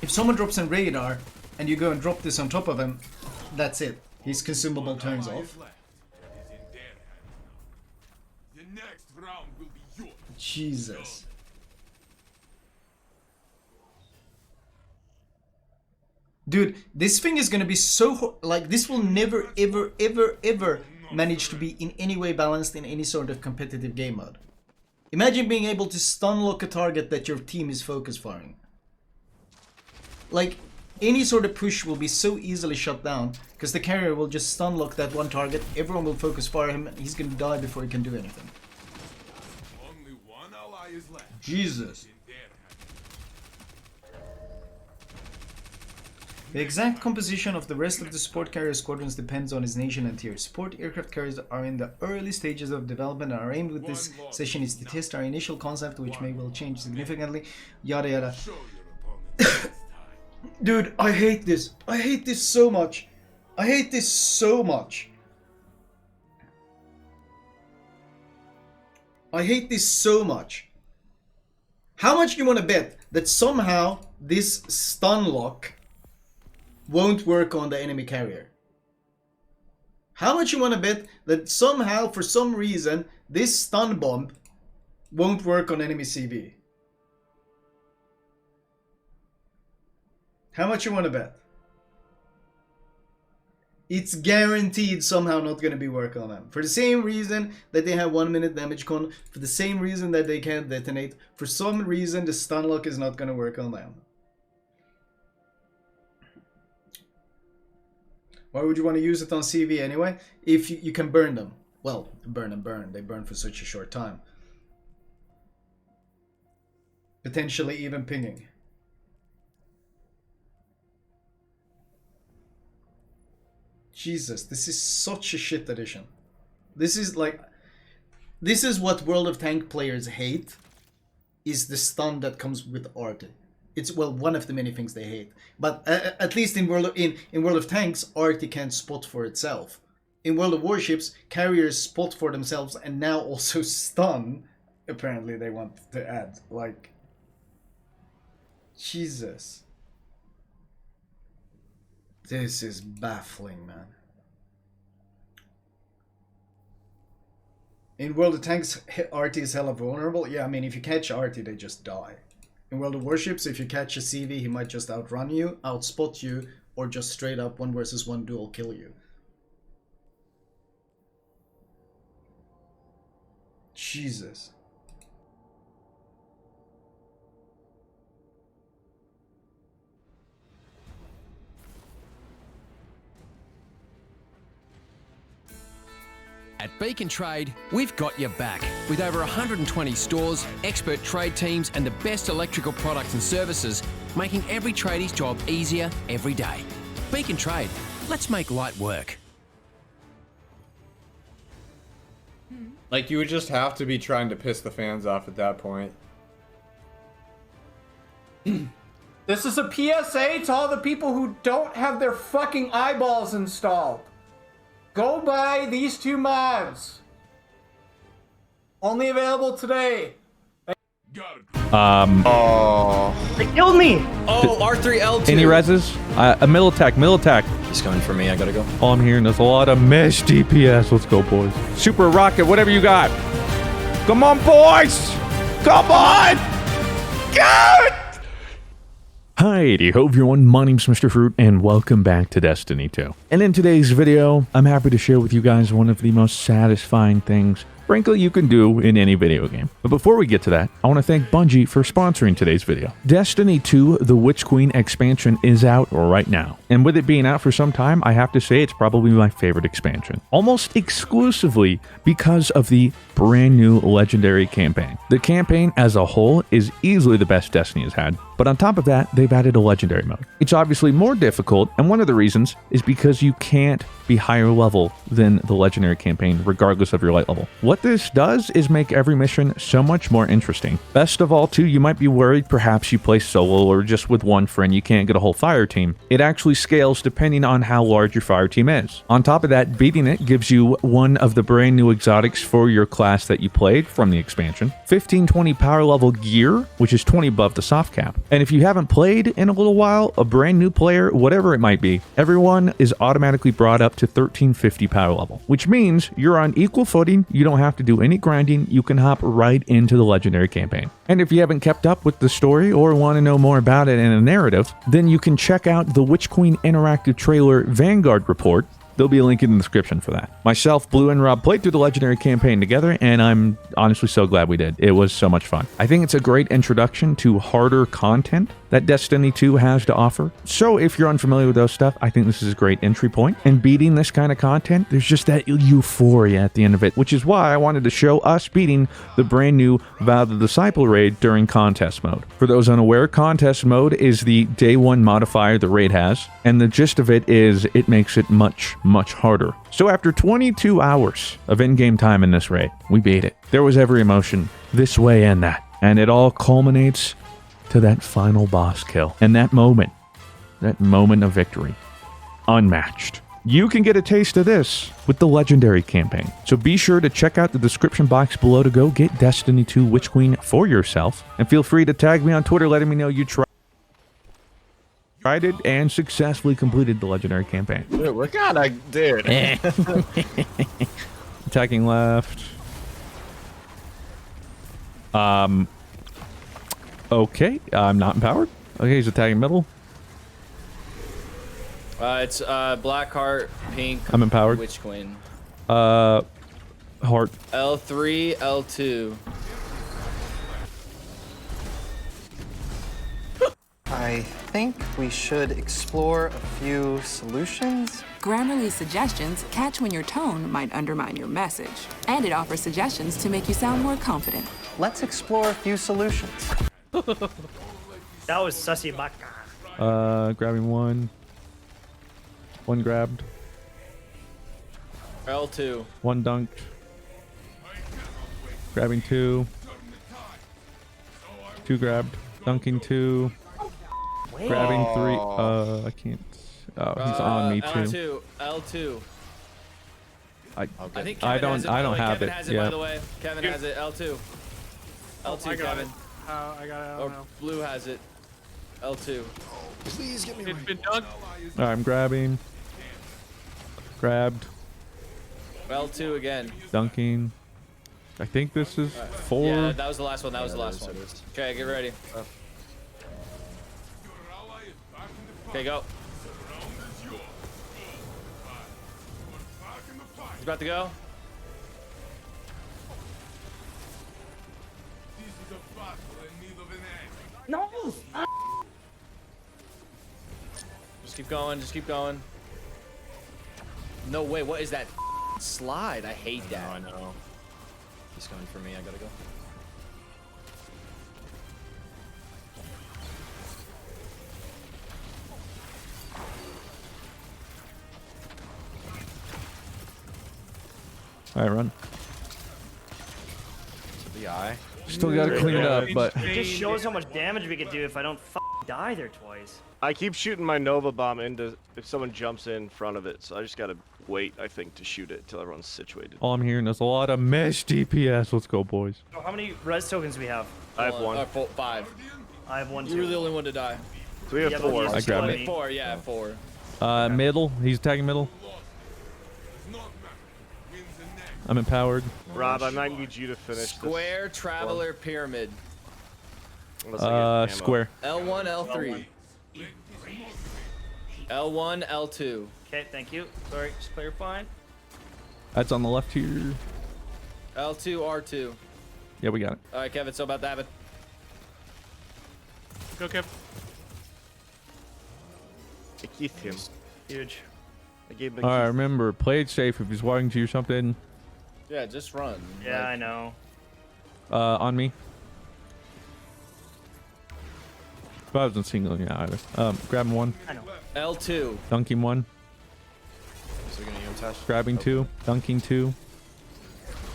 if someone drops a radar and you go and drop this on top of him, that's it. His consumable turns off. Jesus. Dude, this thing is gonna be so like this will never ever manage to be in any way balanced in any sort of competitive game mode. Imagine being able to stun lock a target that your team is focus firing. Like any sort of push will be so easily shut down because the carrier will just stun lock that one target, everyone will focus fire him, and he's gonna die before he can do anything. Only one ally is left. Jesus. The exact composition of the rest of the support carrier squadrons depends on its nation and tier. Support aircraft carriers are in the early stages of development and our aim with this session is to test our initial concept, which may well change significantly. Yada yada. Dude, I hate this. I hate this so much. I hate this so much. I hate this so much. How much do you want to bet that somehow this stun lock won't work on the enemy carrier? How much you want to bet that somehow, for some reason, this stun bomb won't work on enemy CV? How much you want to bet? It's guaranteed somehow not going to be work on them. For the same reason that they have 1 minute damage con, for the same reason that they can't detonate, for some reason the stun lock is not going to work on them. Why would you want to use it on CV anyway? If you can burn them. Well, burn and burn. They burn for such a short time. Potentially even pinging. Jesus, this is such a shit addition. This is like... This is what World of Tanks players hate. Is the stun that comes with Arty. It's, well, one of the many things they hate. But at least in World of Tanks, Arty can't spot for itself. In World of Warships, carriers spot for themselves and now also stun. Apparently they want to add. Like... Jesus. This is baffling, man. In World of Tanks, Arty is hella vulnerable. Yeah, I mean, if you catch Arty, they just die. In World of Warships, if you catch a CV, he might just outrun you, outspot you, or just straight up 1 versus 1 duel kill you. Jesus. At Beacon Trade, we've got your back. With over 120 stores, expert trade teams and the best electrical products and services, making every tradie's job easier every day. Beacon Trade, let's make light work. Like, you would just have to be trying to piss the fans off at that point. This is a PSA to all the people who don't have their fucking eyeballs installed. Go buy these 2 mods. Only available today. They killed me! Oh, R3, L2. Any reses? A middle attack, middle attack. He's coming for me. I gotta go. All I'm hearing is a lot of mesh DPS. Let's go, boys. Super rocket, whatever you got. Come on, boys! Come on! Go! Hi, ho everyone, my name's Mr. Fruit, and welcome back to Destiny 2. And in today's video, I'm happy to share with you guys one of the most satisfying things, frankly, you can do in any video game. But before we get to that, I want to thank Bungie for sponsoring today's video. Destiny 2, the Witch Queen expansion is out right now. And with it being out for some time, I have to say it's probably my favorite expansion. Almost exclusively because of the brand new Legendary campaign. The campaign as a whole is easily the best Destiny has had. But on top of that, they've added a Legendary mode. It's obviously more difficult, and one of the reasons is because you can't be higher level than the Legendary campaign, regardless of your light level. What this does is make every mission so much more interesting. Best of all, too, you might be worried perhaps you play solo or just with one friend, you can't get a whole fire team. It actually scales depending on how large your fire team is. On top of that, beating it gives you one of the brand new exotics for your class that you played from the expansion, 1520 power level gear, which is 20 above the soft cap. And if you haven't played in a little while, a brand new player, whatever it might be, everyone is automatically brought up to 1350 power level, which means you're on equal footing. You don't have to do any grinding. You can hop right into the Legendary campaign. And if you haven't kept up with the story or want to know more about it in a narrative, then you can check out the Witch Queen interactive trailer Vanguard report. There'll be a link in the description for that. Myself, Blue, and Rob played through the Legendary campaign together, and I'm honestly so glad we did. It was so much fun. I think it's a great introduction to harder content that Destiny 2 has to offer. So if you're unfamiliar with those stuff, I think this is a great entry point. And beating this kind of content, there's just that euphoria at the end of it, which is why I wanted to show us beating the brand new Vow the Disciple raid during contest mode. For those unaware, contest mode is the day one modifier the raid has, and the gist of it is it makes it much harder. So after 22 hours of in-game time in this raid, we beat it. There was every emotion, this way and that, and it all culminates to that final boss kill. And that moment of victory, unmatched. You can get a taste of this with the Legendary campaign. So be sure to check out the description box below to go get Destiny 2 Witch Queen for yourself. And feel free to tag me on Twitter letting me know you tried it and successfully completed the Legendary campaign. Dude, what kind of dude? Attacking left. Okay, I'm not empowered. Okay, he's attacking middle. It's Blackheart, pink. I'm empowered. Witch Queen. Heart. L3, L2. I think we should explore a few solutions. Grammarly's suggestions catch when your tone might undermine your message, and it offers suggestions to make you sound more confident. Let's explore a few solutions. That was sussy baka. Grabbing one. One grabbed. L2. One dunked. Grabbing two. Two grabbed. Dunking two. Grabbing three. I can't. Oh, he's on me too. L2. I think I Kevin don't have Kevin it. has it, Yeah. by the way. Kevin has it. L2. L2, Kevin. I got it. I Or don't know. Blue has it. L2. Please get me It's been done. Alright, I'm grabbing. Grabbed. L2 again. Dunking. I think this is 4. Yeah, that was the last one. That was the last one. Okay, get ready. Okay, go. He's about to go. No! Just keep going. Just keep going. No way. What is that slide? I hate that. I know. He's coming for me. I gotta go. Alright, run. The eye. Still gotta clean it up, but It just shows how much damage we could do if I don't die there twice. I keep shooting my Nova Bomb into if someone jumps in front of it, so I just gotta wait, I think, to shoot it until everyone's situated. All I'm hearing is a lot of mesh DPS. Let's go, boys. So how many res tokens do we have? I have one. 5. I have one too. You were the only one to die. So we have 4. I grabbed it. 4, yeah, 4. Middle. He's tagging middle. I'm empowered. Rob, I might need you to finish Square this Traveler Pyramid. Square. L1, L3. L1, L2. Okay, thank you. Sorry, just clarifying. That's on the left here. L2, R2. Yeah, we got it. All right, Kevin, so about that. Go, Kev. I kissed him. Huge. I gave him a Alright, kiss. remember, play it safe. If he's walking to you something, Yeah, just run. Yeah, I know. on me. But I wasn't singling you either. Grabbing one. I know. L2. Dunking one. So you're gonna use Tash? Grabbing two. Dunking two.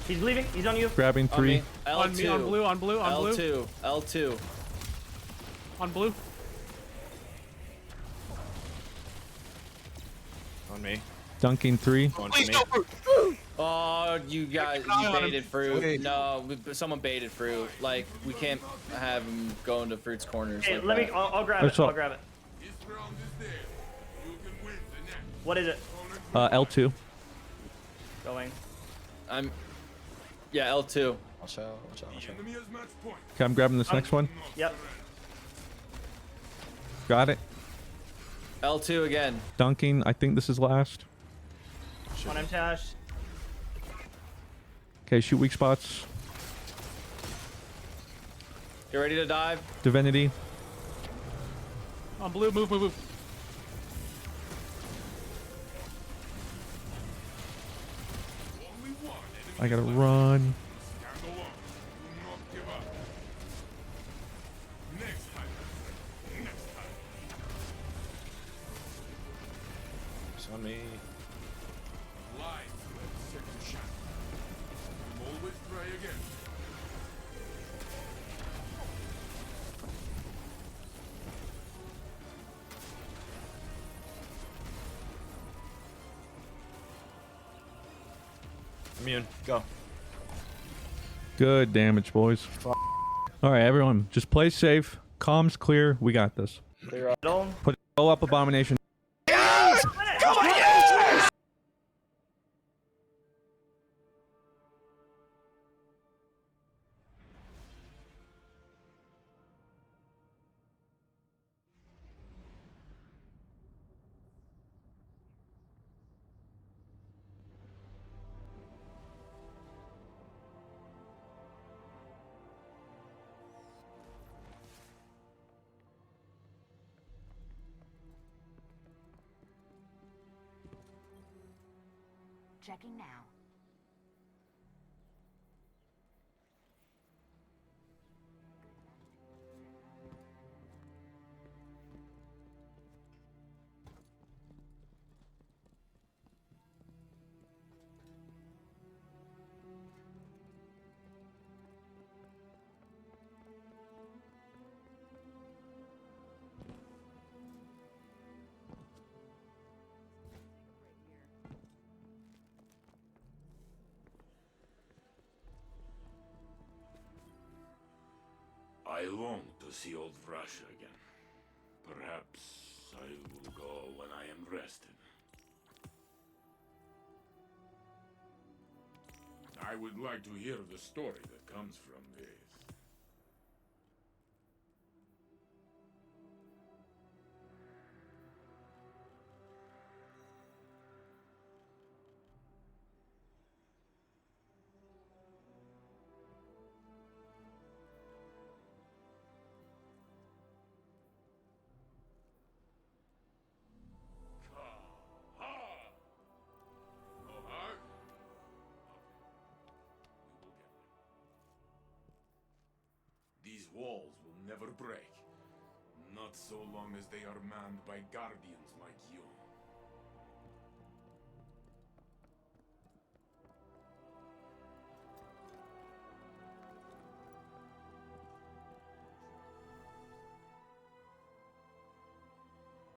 He's leaving. He's on you. Grabbing three. L2. On me, on blue, on blue, on blue. L2. L2. On blue. On me. Dunking three. One for me. Oh, you guys, you baited fruit. Okay. No, someone baited fruit. Like, we can't have him go into fruit's corners. Hey, like let me. that. I'll grab What's it. up? I'll grab it. What is it? L2. Going. Yeah, L2. Watch out, watch out, watch out. Okay, I'm grabbing this next one. Yep. Got it. L2 again. Dunking. I think this is last. One M Tash. Okay, shoot weak spots. You ready to dive? Divinity. On blue, move, move, move. I gotta run. It's on me. Always try again. Immune. Go. Good damage, boys. All right, everyone, just play safe. Comms clear. We got this. Clear up. Put go up, Abomination. Checking now. I long to see old Russia again. Perhaps I will go when I am rested. I would like to hear the story that comes from this. These walls will never break. Not so long as they are manned by guardians like you.